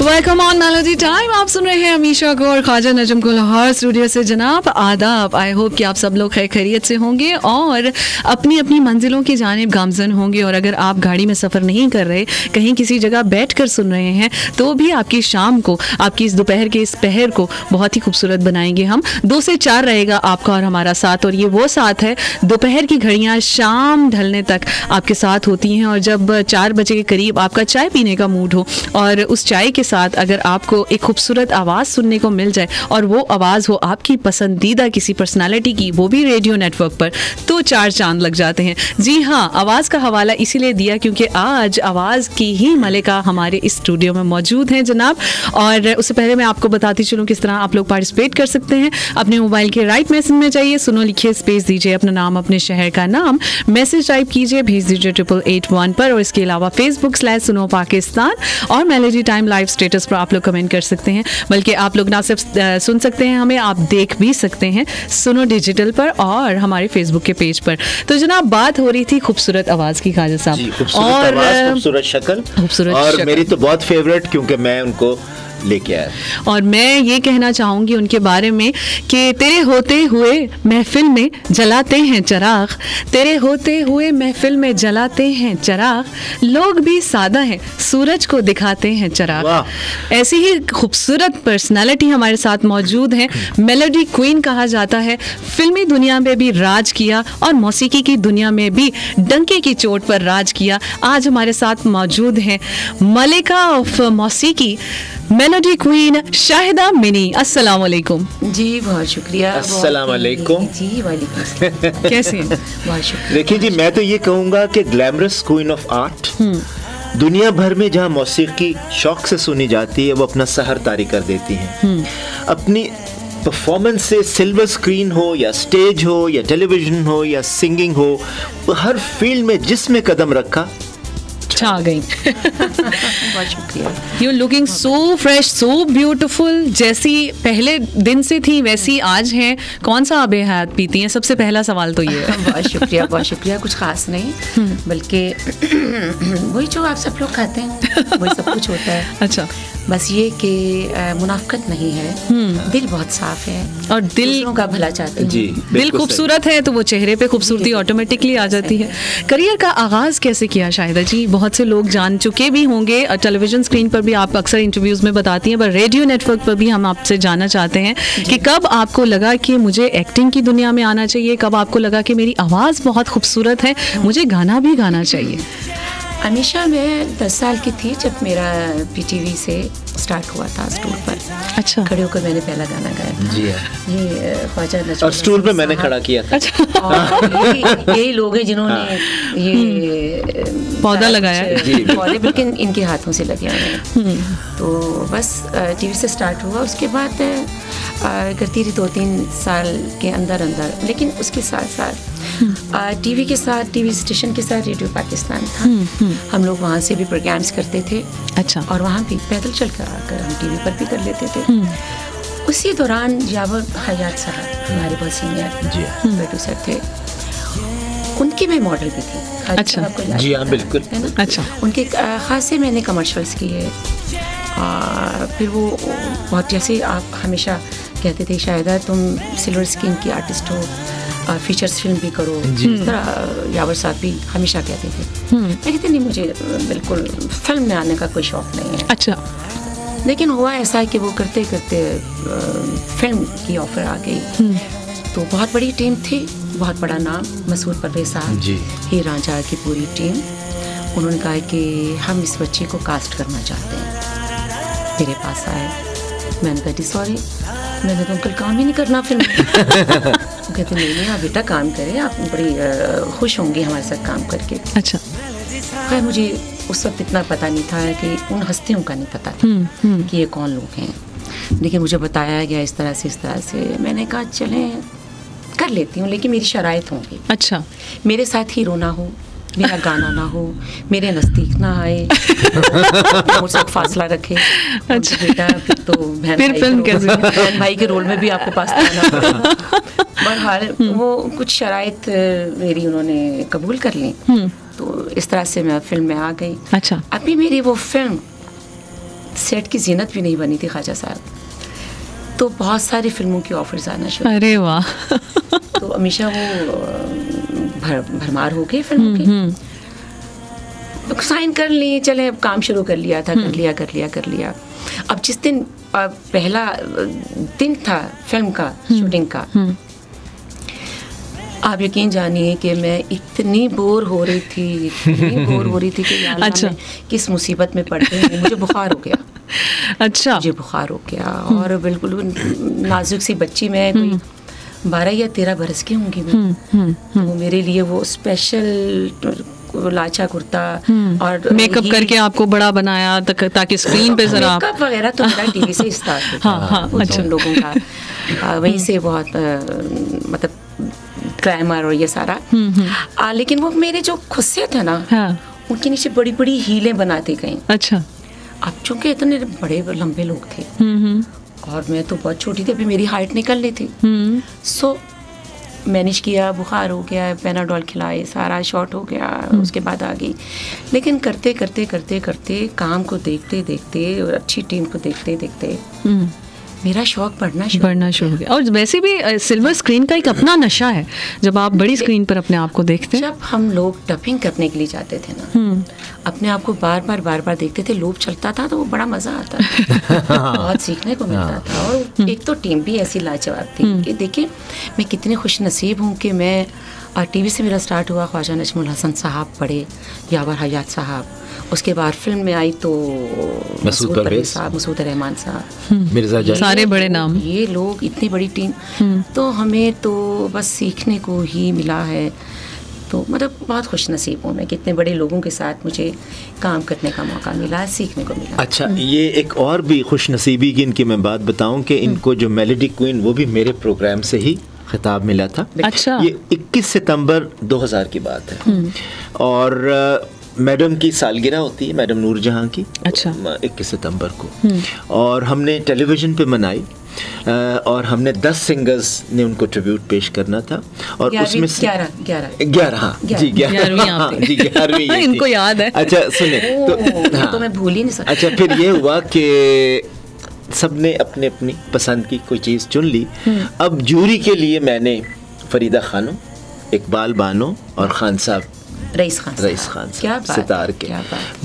Welcome on melody time. आप सुन रहे हैं अमीशा को और ख्वाजा नजम को लाहौर स्टूडियो से। जनाब आदाब। आई होप कि आप सब लोग खैर खैरियत से होंगे और अपनी अपनी मंजिलों की जानिब गामजन होंगे। और अगर आप गाड़ी में सफ़र नहीं कर रहे, कहीं किसी जगह बैठ कर सुन रहे हैं, तो भी आपकी शाम को, आपकी इस दोपहर के इस पहर को बहुत ही खूबसूरत बनाएंगे हम। 2 से 4 रहेगा आपका और हमारा साथ, और ये वो साथ है दोपहर की घड़ियाँ शाम ढलने तक आपके साथ होती हैं। और जब 4 बजे के करीब आपका चाय पीने का मूड हो और उस चाय के साथ अगर आपको एक खूबसूरत आवाज़ सुनने को मिल जाए और वो आवाज़ हो आपकी पसंदीदा किसी पर्सनालिटी की, वो भी रेडियो नेटवर्क पर, तो 4 चांद लग जाते हैं। जी हाँ, आवाज़ का हवाला इसीलिए दिया क्योंकि आज आवाज़ की ही मलिका हमारे इस स्टूडियो में मौजूद हैं जनाब। और उससे पहले मैं आपको बताती चलूँ किस तरह आप लोग पार्टिसिपेट कर सकते हैं। अपने मोबाइल के राइट मैसेज में जाइए, सुनो लिखिए, स्पेस दीजिए, अपना नाम, अपने शहर का नाम, मैसेज टाइप कीजिए, भेज दीजिए 8881 पर। और इसके अलावा Facebook/सुनो पाकिस्तान और मेलोडी टाइम लाइव स्टेटस पर आप लोग कमेंट कर सकते हैं। बल्कि आप लोग ना सिर्फ सुन सकते हैं हमें, आप देख भी सकते हैं सुनो डिजिटल पर और हमारे फेसबुक के पेज पर। तो जनाब बात हो रही थी खूबसूरत आवाज़ की ख्वाजा साहब, और खूबसूरत शक्ल, और मेरी तो बहुत फेवरेट क्योंकि मैं उनको लेके आया। और मैं ये कहना चाहूँगी उनके बारे में कि तेरे होते हुए महफिल में जलाते हैं चिराग, तेरे होते हुए महफिल में जलाते हैं चिराग, लोग भी सादा हैं, सूरज को दिखाते हैं चिराग। ऐसी ही खूबसूरत पर्सनालिटी हमारे साथ मौजूद हैं। मेलोडी क्वीन कहा जाता है, फिल्मी दुनिया में भी राज किया और मौसीकी की दुनिया में भी डंके की चोट पर राज किया। आज हमारे साथ मौजूद हैं मलिका ऑफ मौसीकी, मेलोडी क्वीन शाहिदा मिनी। अस्सलाम वालेकुम। जी बहुत शुक्रिया। अस्सलाम वालेकुम। जी वालेकुम। कैसे हैं? बहुत शुक्रिया। देखिए जी, मैं तो ये कहूँगा कि ग्लैमरस क्वीन ऑफ आर्ट, दुनिया भर में जहाँ मौसीकी शौक से सुनी जाती है वो अपना सहर तारी कर देती हैं। अपनी परफॉर्मेंस से, सिल्वर स्क्रीन हो या स्टेज हो या टेलीविजन हो या सिंगिंग हो, हर फील्ड में जिसमें कदम रखा छा गई। बहुत शुक्रिया। You looking so fresh, so beautiful. जैसी पहले दिन से थी वैसी आज हैं। कौन सा आबे हयात पीती हैं? सबसे पहला सवाल तो ये है। बहुत शुक्रिया, बहुत शुक्रिया। कुछ खास नहीं, बल्कि वही जो आप सब लोग खाते हैं वही सब कुछ होता है। अच्छा, बस ये कि मुनाफकत नहीं है, दिल बहुत साफ है और दिल का भला चाहते हैं। जी, दिल खूबसूरत है तो वो चेहरे पे खूबसूरती ऑटोमेटिकली आ जाती है। करियर का आगाज़ कैसे किया शाहिदा जी? बहुत से लोग जान चुके भी होंगे, टेलीविजन स्क्रीन पर भी आप अक्सर इंटरव्यूज़ में बताती हैं, पर रेडियो नेटवर्क पर भी हम आपसे जानना चाहते हैं कि कब आपको लगा कि मुझे एक्टिंग की दुनिया में आना चाहिए? कब आपको लगा कि मेरी आवाज़ बहुत खूबसूरत है, मुझे गाना भी गाना चाहिए? हमेशा मैं 10 साल की थी जब मेरा PTV से स्टार्ट हुआ था स्टूल पर। अच्छा, खड़े होकर मैंने पहला गाना गाया। जी हाँ। ये ख्वाजा नजम, और स्टूल पे मैंने खड़ा किया था। अच्छा। यही लोग हैं जिन्होंने ये पौधा लगाया है। पौधे बिल्कुल इनके हाथों से लगे हुए हैं। तो बस TV से स्टार्ट हुआ, उसके बाद करती रही 2-3 साल के अंदर अंदर। लेकिन उसके साथ साथ TV के साथ, TV स्टेशन के साथ रेडियो पाकिस्तान था। हम लोग वहाँ से भी प्रोग्राम्स करते थे। अच्छा। और वहाँ भी पैदल चल कर आकर हम TV पर भी कर लेते थे। उसी दौरान यावर हयात साहब हमारे बहुत सीनियर प्रोड्यूसर थे, उनकी मैं मॉडल भी थी। अच्छा। जी हाँ, बिल्कुल। है ना? अच्छा। उनके खासे मैंने कमर्शियल्स किए। फिर वो बहुत, जैसे आप हमेशा कहते थे शायद तुम सिल्वर स्किन की आर्टिस्ट हो, फीचर्स फिल्म भी करो, इस तरह यावर साहब भी हमेशा कहते थे। मैं कहती नहीं, मुझे बिल्कुल फिल्म में आने का कोई शौक नहीं है। अच्छा। लेकिन हुआ ऐसा कि वो करते करते फिल्म की ऑफर आ गई। तो बहुत बड़ी टीम थी, बहुत बड़ा नाम, मसूद परवेज साहब, ही रांझा की पूरी टीम। उन्होंने कहा कि हम इस बच्चे को कास्ट करना चाहते हैं, मेरे पास आए। मैंने कहा सॉरी, मैंने तो अंकल काम ही नहीं करना फिल्म में। कहते नहीं, आप बेटा काम करें, आप बड़ी खुश होंगे हमारे साथ काम करके। अच्छा। खैर मुझे उस वक्त इतना पता नहीं था कि उन हस्तियों का नहीं पता था कि ये कौन लोग हैं। लेकिन मुझे बताया गया इस तरह से। मैंने कहा चलें कर लेती हूँ, लेकिन मेरी शराइत होंगी। अच्छा। मेरे साथ हीरो ना हो, मेरा गाना ना हो, मेरे नज़दीक ना आए, मुझसे फासला रखे। अच्छा बेटा, फिर तो बहन भाई के रोल में भी आपको पास आना। बहरहाल वो कुछ शराइत मेरी उन्होंने कबूल कर ली। तो इस तरह से मैं फिल्म में आ गई। अच्छा। अभी मेरी वो फिल्म सेट की जीनत भी नहीं बनी थी ख्वाजा साहब, तो बहुत सारी फिल्मों की ऑफर्स आना शुरू। अरे वाह। तो हमेशा वो भरमार हो गई फिल्मों की, साइन कर लिए, चले अब काम शुरू कर लिया था, कर लिया। अब जिस दिन पहला दिन था फिल्म का शूटिंग का, आप यकीन जानिए कि मैं इतनी बोर हो रही थी कि यार अच्छा। मैं किस मुसीबत में पड़ गई, मुझे बुखार हो गया। अच्छा। मुझे बुखार हो गया और बिल्कुल नाजुक सी बच्ची, मैं कोई 12 या 13 बरस की होंगी मैं। तो मेरे लिए वो स्पेशल लाचा कुर्ता और मेकअप करके आपको बड़ा बनाया ताकि स्क्रीन पे जरा मेकअप वगैरह तो मेरा टीवी से स्टार्ट होता है। हाँ, अच्छा। उन लोगों का वहीं से बहुत मतलब ग्लैमर और ये सारा। लेकिन वो मेरे जो खुस्से थे ना, उनके नीचे बड़ी बड़ी हीलें बनाती गई। अच्छा। अब चूंकि इतने बड़े लंबे लोग थे और मैं तो बहुत छोटी थी, अभी मेरी हाइट निकल रही थी। सो मैनेज किया, बुखार हो गया, पेनाडोल खिलाए, सारा शॉर्ट हो गया, उसके बाद आ गई। लेकिन करते काम को देखते और अच्छी टीम को देखते मेरा शौक बढ़ना शुरू हो गया। और वैसे भी सिल्वर स्क्रीन का एक अपना नशा है, जब आप बड़ी स्क्रीन पर अपने आप को देखते हैं। जब हम लोग डबिंग करने के लिए जाते थे ना, अपने आप को बार बार देखते थे, लूप चलता था तो वो बड़ा मजा आता था। बहुत सीखने को मिलता था। और एक तो टीम भी ऐसी लाजवाब थी कि देखिए मैं कितनी खुश नसीब हूँ कि मैं टीवी से मेरा स्टार्ट हुआ, ख्वाजा नजमुल हसन साहब पढ़े, यावर हयात साहब, उसके बाद फिल्म में आई तो मसूद परवेज साहब, मसूद रहमान साहब, मिर्जा जान, सारे बड़े नाम, ये लोग, इतनी बड़ी टीम। तो हमें तो बस सीखने को ही मिला है। तो मतलब बहुत खुश नसीब हूँ मैं कि इतने बड़े लोगों के साथ मुझे काम करने का मौका मिला, सीखने को मिला। अच्छा, ये एक और भी खुश नसीबी की इनकी मैं बात बताऊं कि इनको जो मेलोडी क्वीन, वो भी मेरे प्रोग्राम से ही खिताब मिला था। अच्छा। ये 21 सितंबर 2000 की बात है। और मैडम की सालगिरह होती है, मैडम नूरजहां की। अच्छा। 21 सितंबर को। और हमने टेलीविज़न पे मनाई और हमने 10 सिंगर्स ने उनको ट्रिब्यूट पेश करना था। और उसमें 11 हाँ जी 11वीं इनको याद है। अच्छा सुने तो मैं भूल ही नहीं सकती। अच्छा, फिर ये हुआ कि सबने अपने अपनी पसंद की कोई चीज़ चुन ली। अब जूरी के लिए मैंने फरीदा खानम, इकबाल बानो और खान साहब, रईस खान सितार के,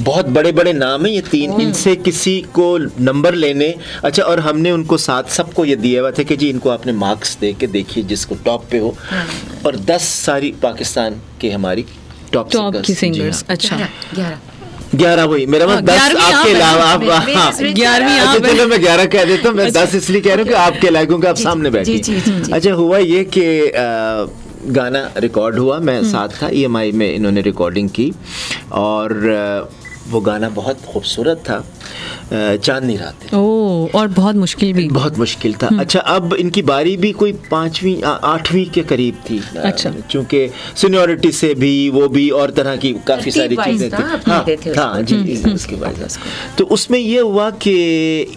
बहुत बड़े बड़े नाम हैं ये तीन। इनसे किसी को नंबर लेने, अच्छा, और हमने उनको साथ सबको ये दिया हुआ था कि जी इनको आपने मार्क्स दे के देखिए जिसको टॉप पे हो। और 10 सारी पाकिस्तान के हमारी टॉप की सिंगर्स। अच्छा, 11 वही मेरा मतलब 10 आपके अलावा आप 11वीं। अच्छा चलो मैं 11 कह देता हूँ। मैं 10 इसलिए कह रहा हूँ कि आपके लायकों के आप सामने बैठे। अच्छा, हुआ ये कि गाना रिकॉर्ड हुआ, मैं साथ था, EMI में इन्होंने रिकॉर्डिंग की और वो गाना बहुत खूबसूरत था, चांदनी रातें। ओह, और बहुत मुश्किल था। अच्छा, अब इनकी बारी भी कोई 5वीं 8वीं के करीब थी। अच्छा, चूँकि सीनियरिटी से भी वो भी और तरह की काफ़ी सारी चीज़ें थी। हाँ जी, उसकी वजह से। तो उसमें ये हुआ कि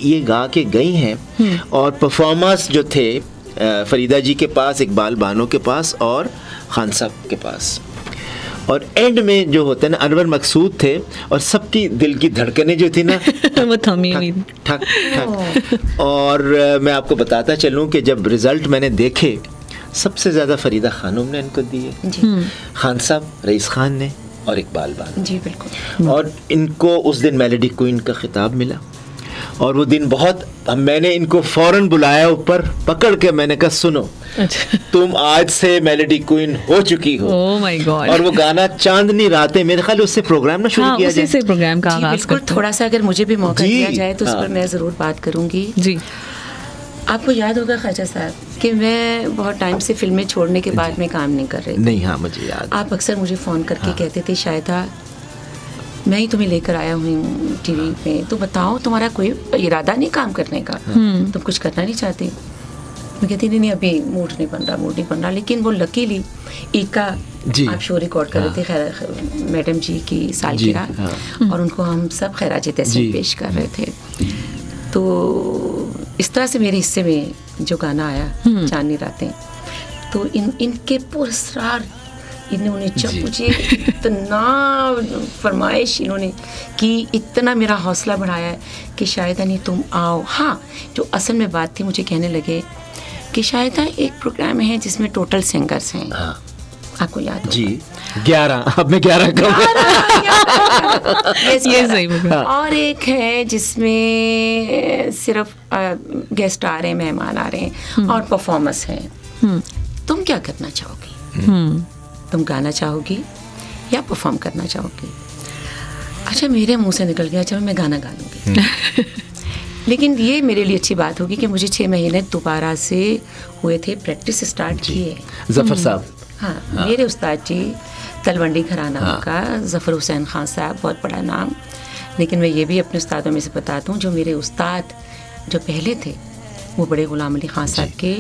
ये गा के गई हैं और परफॉर्मर्स जो थे फरीदा जी के पास, इकबाल बानो के पास और खान साहब के पास, और एंड में जो होता है ना, अनवर मकसूद थे और सबकी दिल की धड़कनें जो थी ना वो थमी हुई ठक। और मैं आपको बताता चलूं कि जब रिजल्ट मैंने देखे, सबसे ज़्यादा फरीदा खानम ने इनको दिए, खान साहब, रईस खान ने और इकबाल बानो। जी बिल्कुल। और इनको उस दिन मेलोडी क्वीन का खिताब मिला। और वो दिन बहुत, मैंने इनको फौरन बुलाया ऊपर पकड़ के, मैंने कहा सुनो, अच्छा, तुम आज से मेलोडी क्वीन हो चुकी हो। Oh my God. और वो गाना चांदनी रातें, मेरे ख्याल उससे प्रोग्राम ना शुरू किया जाए। उसी से प्रोग्राम का आगाज करते। थोड़ा सा अगर मुझे भी मौका दिया जाए तो उस पर मैं ज़रूर बात करूँगी। जी, आपको याद होगा ख्वाजा साहब कि मैं बहुत टाइम से फिल्में छोड़ने के बाद में काम नहीं कर रही थी। नहीं, हाँ मुझे याद। आप अक्सर मुझे फ़ोन करके कहते थे, शायदा मैं ही तुम्हें लेकर आया हूँ टीवी में, तो बताओ तुम्हारा कोई इरादा नहीं काम करने का, तुम कुछ करना नहीं चाहती? मैं कहती नहीं, अभी मूड नहीं बन रहा। लेकिन वो लकीली ईका आप शो रिकॉर्ड कर रहे थे, मैडम जी की सालगिरह, और उनको हम सब खैराज तहसीन पेश कर रहे थे। तो इस तरह से मेरे हिस्से में जो गाना आया चांदनी रातें, तो इनके पुरस्कार इन्होंने जब मुझे इतना फरमाइश इन्होंने कि इतना मेरा हौसला बढ़ाया है कि शायदा नहीं तुम आओ। हाँ, जो असल में बात थी, मुझे कहने लगे कि शायदा एक प्रोग्राम है जिसमें टोटल सिंगर्स हैं। हाँ। आपको याद होगा? जी 11, अब मैं 11 ये सही बोला। और एक है जिसमें सिर्फ गेस्ट आ रहे हैं, मेहमान आ रहे हैं और परफॉर्मेंस है। तुम क्या करना चाहोगी? तुम गाना चाहोगी या परफॉर्म करना चाहोगी? अच्छा, मेरे मुंह से निकल गया चलो मैं गाना गा लूँगी। लेकिन ये मेरे लिए अच्छी बात होगी कि मुझे 6 महीने दोबारा से हुए थे, प्रैक्टिस स्टार्ट किए। जफर साहब, हाँ, मेरे उस्ताद जी तलवंडी घराना का ज़फ़र हुसैन खान साहब, बहुत बड़ा नाम। लेकिन मैं ये भी अपने उस्तादों में से बताता हूँ, जो मेरे उस्ताद जो पहले थे वो बड़े ग़ुलाम अली खान साहब के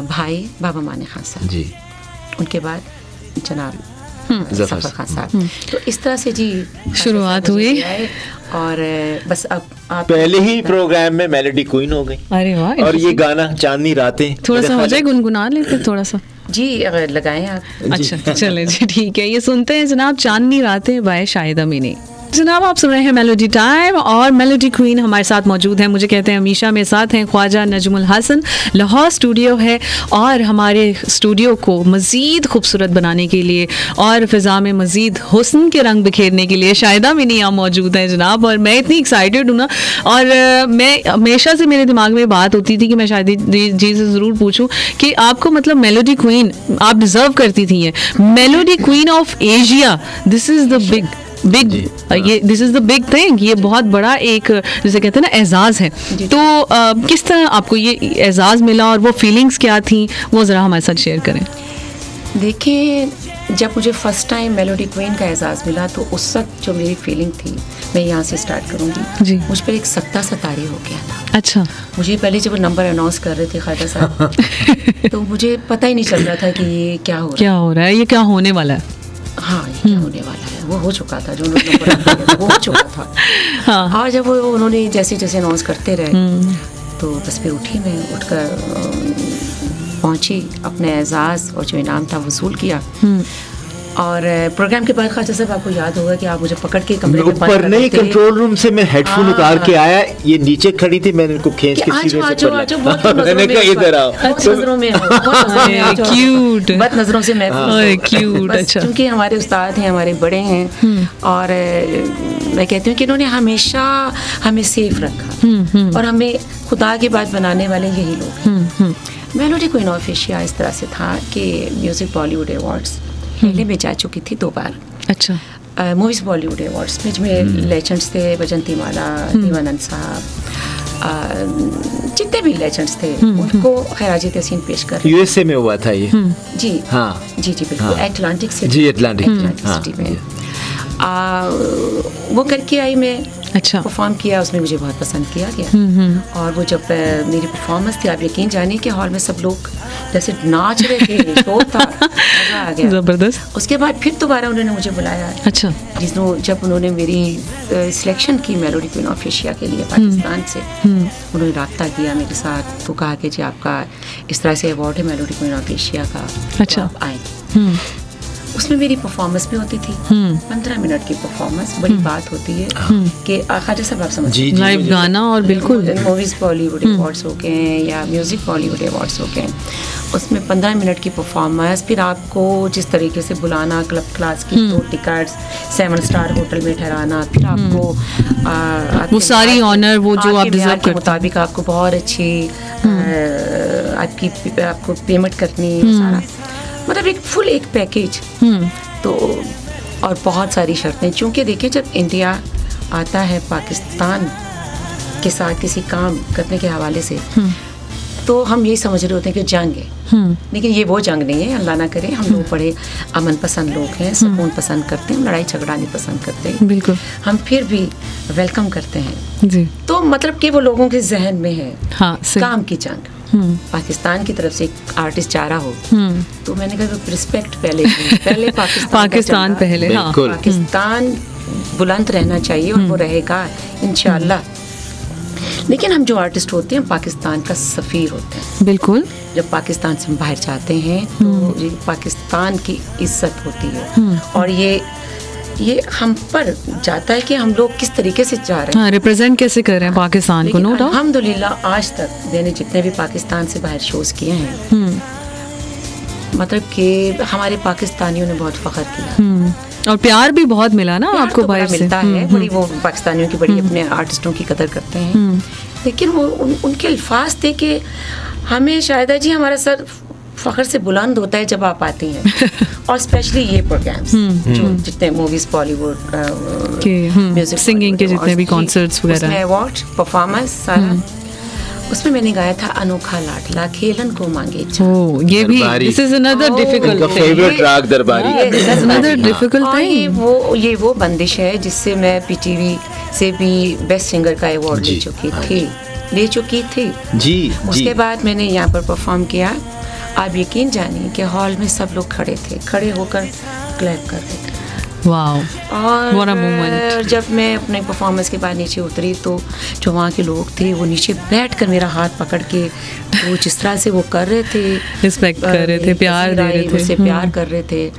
भाई बाबा माने खान साहब जी, उनके बाद जनाब ज़फ़र खान साहब। तो इस तरह से जी शुरुआत हुई और बस अब आप पहले ही प्रोग्राम में मेलोडी क्वीन हो गई। अरे वाह। और ये गाना चांदनी रातें थोड़ा सा हो जाए, गुनगुना लेते थोड़ा सा जी, अगर लगाएं आप। अच्छा चले जी, ठीक है। ये सुनते हैं जनाब चांदनी रातें बाय शाहिदा मीनी। जनाब आप सुन रहे हैं मेलोडी टाइम और मेलोडी क्वीन हमारे साथ मौजूद हैं। मुझे कहते हैं अमीशा, में साथ हैं ख्वाजा नजमुल हसन। लाहौर स्टूडियो है और हमारे स्टूडियो को मज़ीद खूबसूरत बनाने के लिए और फ़िज़ा में मज़ीद हुस्न के रंग बिखेरने के लिए शाहिदा मीनी यहाँ मौजूद है जनाब। और मैं इतनी एक्साइटेड हूँ ना, और मैं हमेशा से मेरे दिमाग में बात होती थी कि मैं शाहिदा जी से ज़रूर पूछूँ कि आपको मतलब मेलोडी क्वीन आप डिज़र्व करती थी। Melody queen of Asia, this is the big ये this is the big thing. ये बहुत बड़ा एक, जैसे कहते हैं ना, एजाज़ है। तो किस तरह आपको ये एजाज़ मिला और वो फीलिंग्स क्या थी, वो ज़रा हमारे साथ शेयर करें। देखिए, जब मुझे फ़र्स्ट टाइम मेलोडी क्वीन का एजाज़ मिला तो उस वक्त जो मेरी फीलिंग थी, मैं यहाँ से स्टार्ट करूँगी जी। मुझ पर एक सख्ता सा तारी हो गया था। अच्छा। मुझे पहले जब नंबर अनाउंस कर रहे थे ख्वाजा साहब तो मुझे पता ही नहीं चल रहा था कि ये क्या हो रहा है, ये क्या होने वाला है। हाँ, ये क्या होने वाला है। वो हो चुका था, जो उन्होंने वो हो चुका था। हाँ। और जब वो उन्होंने जैसे जैसे अनाउंस करते रहे तो बस फिर उठी, मैं उठकर पहुंची, अपने एजाज़ और जो इनाम था वसूल किया। और प्रोग्राम के बाद ख्वाजा साहब, आपको याद होगा कि आप मुझे पकड़ के कमरे में ऊपर नहीं, कंट्रोल रूम से मैं हेडफोन उतार के आया, ये नीचे खड़ी थी, मैंने इनको खींच के सीधे से मैंने कहा इधर आओ, नजरों में क्यूट, बहुत नजरों से मैं क्यूट। अच्छा, क्योंकि हमारे उस्ताद हैं, हमारे बड़े हैं, और मैं कहती हूँ कि इन्होंने हमेशा हमें सेफ रखा और हमें खुदा की बात बनाने वाले यही लोग हैं। मेलोडी क्वीन ऑफ एशिया इस तरह से था कि म्यूजिक बॉलीवुड अवार्ड्स पहले मैं जा चुकी थी 2 बार। अच्छा। मूवीज़ बॉलीवुड अवार्ड्स में जिसमें लेजेंड्स थे, बजंती माला, दीवानंद साहब, जितने भी लेजेंड्स थे उनको खैराज तहसीन पेश कर। यूएसए में हुआ था ये। जी हाँ, जी बिल्कुल, एटलांटिक सिटी। जी, एटलांटिक सिटी में वो करके आई मैं। अच्छा। परफॉर्म किया, उसमें मुझे बहुत पसंद किया गया। और वो जब मेरी परफॉर्मेंस थी, आप यकीन जानिए कि हॉल में सब लोग जैसे नाच रहे थे, शोर था, मजा आ गया, जबरदस्त। उसके बाद फिर दोबारा उन्होंने मुझे बुलाया। अच्छा। जब उन्होंने मेरी सिलेक्शन की मेलोडी क्वीन ऑफ एशिया के लिए पाकिस्तान से, उन्होंने रब्ता किया मेरे साथ, तो कहा कि जी आपका इस तरह से अवार्ड है मेलोडी क्वीन ऑफ एशिया का। अच्छा। तो आप आए। उसमें मेरी परफॉर्मेंस भी होती थी, 15 मिनट की परफॉर्मेंस। बड़ी बात होती है कि ख्वाजा साहब आप समझ लाइव गाना, और बिल्कुल मूवीज़ बॉलीवुड अवार्ड्स हो गए या म्यूज़िक बॉलीवुड अवार्ड्स हो गए, उसमें 15 मिनट की परफॉर्मेंस। फिर आपको जिस तरीके से बुलाना, क्लब क्लास की 2 टिकट्स, 7 स्टार होटल में ठहराना, फिर आपको वो सारी ऑनर, वो जो आप डिजर्व करते हैं, मुताबिक आपको बहुत अच्छी आपको पेमेंट करनी, सारा मतलब एक फुल एक पैकेज। तो और बहुत सारी शर्तें, चूँकि देखिए जब इंडिया आता है पाकिस्तान के साथ किसी काम करने के हवाले से, तो हम यही समझ रहे होते हैं कि जंग है, लेकिन ये वो जंग नहीं है, अल्लाह ना करे। हम लोग बड़े अमन पसंद लोग हैं, सुकून पसंद करते हैं, हम लड़ाई झगड़ा नहीं पसंद करते। बिल्कुल। हम फिर भी वेलकम करते हैं जी। तो मतलब कि वो लोगों के जहन में है काम की जंग। पाकिस्तान की तरफ से एक आर्टिस्ट जा रहा हो, तो मैंने कहा रिस्पेक्ट पहले पाकिस्तान पहले। हाँ, पाकिस्तान बुलंद रहना चाहिए और वो रहेगा इंशाअल्लाह। लेकिन हम जो आर्टिस्ट होते हैं पाकिस्तान का सफ़ीर होते हैं। बिल्कुल। जब पाकिस्तान से हम बाहर जाते हैं तो ये पाकिस्तान की इज्जत होती है और ये हम पर जाता है कि हम लोग किस तरीके से जा रहे हैं, रिप्रेजेंट कैसे कर रहे हैं पाकिस्तान को। नो डाउट, अल्हम्दुलिल्लाह आज तक मैंने जितने भी पाकिस्तान से बाहर शोज किए हैं, मतलब कि हमारे पाकिस्तानियों ने बहुत फ़ख्र किया और प्यार भी बहुत मिला ना आपको तो बाहर से। मिलता है, बड़ी वो पाकिस्तानियों की बड़ी अपने आर्टिस्टों की कदर करते हैं। लेकिन वो उनके अल्फाज थे कि हमें शायद जी हमारा सर फ़ख्र से बुलंद होता है जब आप आती हैं और स्पेशली ये प्रोग्राम्स जो जितने मूवीज बॉलीवुड म्यूजिक सिंगिंग के जितने भी कॉन्सर्ट्स वगैरह, अवार्ड परफॉर्मेंस सारा, उसमें मैंने गाया था अनोखा लाडला खेलन को मांगे। ये भी this is another difficult favourite राग दरबारी, अनदर डिफिकल्ट थिंग। ये वो बंदिश है जिससे मैं पीटीवी से भी बेस्ट सिंगर का अवार्ड ले चुकी थी जी। उसके बाद मैंने यहाँ पर परफॉर्म किया। आप यकीन जानिए कि हॉल में सब लोग खड़े होकर क्लैप कर रहे थे। वाओ, और जब मैं अपने परफॉर्मेंस के बाद नीचे उतरी तो जो वहाँ के लोग थे वो नीचे बैठकर मेरा हाथ पकड़ के वो जिस तरह से वो कर रहे थे, रिस्पेक्ट कर रहे थे, प्यार दे रहे थे, मुझसे प्यार कर रहे थे,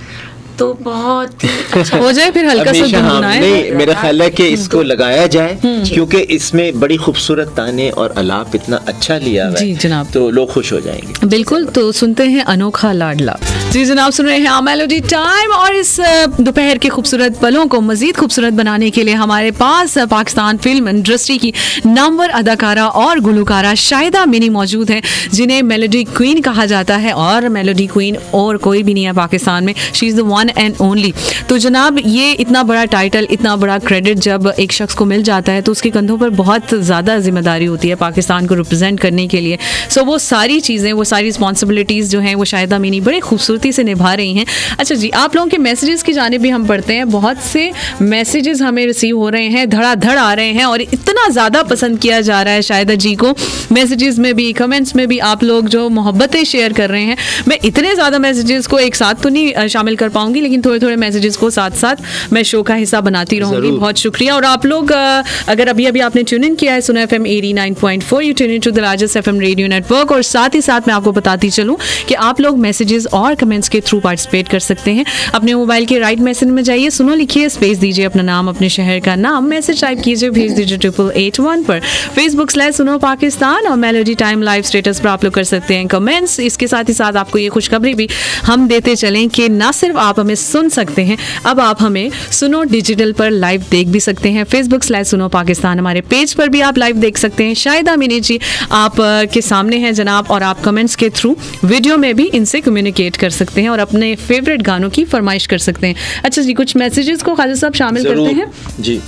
तो बहुत अच्छा हो जाए फिर हल्का सा गुनगुनाएं। नहीं, मेरा ख्याल है कि इसको लगाया जाए क्योंकि इसमें बड़ी खूबसूरत ताने और अलाप इतना अच्छा लिया हुआ है जी जनाब, तो लोग खुश हो जाएंगे। बिल्कुल, तो सुनते हैं अनोखा लाडला। जी जनाब, सुन रहे हैं मेलोडी टाइम और इस दोपहर के खूबसूरत पलों को मजीद खूबसूरत बनाने के लिए हमारे पास पाकिस्तान फिल्म इंडस्ट्री की नामवर अदाकारा और गुलकारा शाहिदा मिनी मौजूद हैं, जिन्हें मेलोडी क्वीन कहा जाता है और मेलोडी क्वीन और कोई भी नहीं है पाकिस्तान में, she is the one and only. तो जनाब, ये इतना बड़ा टाइटल, इतना बड़ा क्रेडिट जब एक शख्स को मिल जाता है तो उसके कंधों पर बहुत ज़्यादा जिम्मेदारी होती है पाकिस्तान को रिप्रेजेंट करने के लिए। सो वो सारी चीज़ें, वो सारी रिस्पॉन्सिबिलिटीज़ जो हैं वो शाहिदा मिनी बड़े खूबसूरती से निभा रही हैं। अच्छा जी, आप लोगों के मैसेजेस की जानिब भी हम पढ़ते हैं, बहुत से मैसेजेस हमें रिसीव हो रहे हैं, धड़ाधड़ आ रहे हैं और इतना ज़्यादा पसंद किया जा रहा है शाहिदा जी को। मैसेजेस में भी, कमेंट्स में भी आप लोग जो मोहब्बतें शेयर कर रहे हैं। मैं इतने ज़्यादा मैसेजेस को एक साथ तो नहीं शामिल कर पाऊंगी, लेकिन थोड़े थोड़े मैसेजेस को साथ साथ मैं शो का हिस्सा बनाती रहूंगी। बहुत शुक्रिया। और आप लोग अगर अभी आपने ट्यून इन किया है सुनो FM 89.4, you tune in to the largest FM radio network. और साथ ही साथ मैं आपको बताती चलूँ कि आप लोग मैसेजेस और कमेंट्स के थ्रू पार्टिसिपेट कर सकते हैं। अपने मोबाइल के राइट मैसेज में जाइए, सुनो लिखिए, स्पेस दीजिए अपना नाम, अपने शहर का नाम, मैसेज टाइप कीजिए, भेज दीजिए 8881 पर। Facebook/सुनो पाकिस्तान और मेलोडी टाइम लाइव स्टेटस पर आप लोग कर सकते हैं कमेंट्स। इसके साथ ही साथ आपको ये खुशखबरी भी हम देते चलें कि ना सिर्फ आप हमें सुन सकते हैं, अब आप हमें सुनो डिजिटल पर लाइव देख भी सकते हैं। Facebook/सुनो पाकिस्तान हमारे पेज पर भी आप लाइव देख सकते हैं। शाहिदा मिनी जी आप के सामने हैं जनाब, और आप कमेंट्स के थ्रू वीडियो में भी इनसे कम्युनिकेट कर सकते हैं और अपने फेवरेट गानों की फरमाइश कर सकते हैं। अच्छा जी, कुछ मैसेजेस को खालिद साहब शामिल करते हैं जी।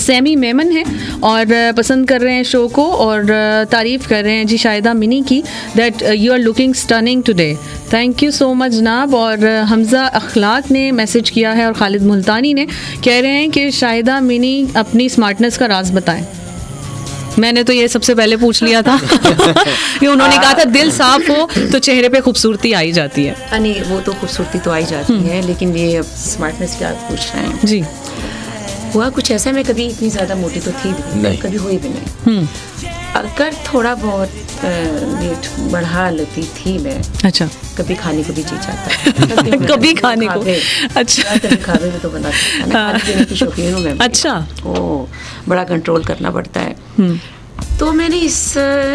सैमी मेमन है और पसंद कर रहे हैं शो को और तारीफ कर रहे हैं जी शाहिदा मिनी की, that you are looking stunning today. Thank you so much जनाब। और हमजा अखलाक ने मैसेज किया है और खालिद मुल्तानी ने कह रहे हैं कि शाहिदा मिनी अपनी स्मार्टनेस का राज बताएं। मैंने तो ये सबसे पहले पूछ लिया था कि उन्होंने कहा था दिल साफ हो तो चेहरे पे खूबसूरती आई जाती है। नहीं, वो तो खूबसूरती तो आई जाती है, लेकिन ये अब स्मार्टनेस की आप पूछ रहे हैं जी। हुआ कुछ ऐसा, मैं कभी इतनी ज़्यादा मोटी तो थी नहीं, कभी हुई भी नहीं। अगर थोड़ा बहुत वेट बढ़ा लेती थी मैं, अच्छा, कभी खाने को भी जी चाहता कभी खाने को, अच्छा, कभी खाने में तो बना खाने की शौकीन हूँ मैं। अच्छा, ओ, बड़ा कंट्रोल करना पड़ता है। तो मैंने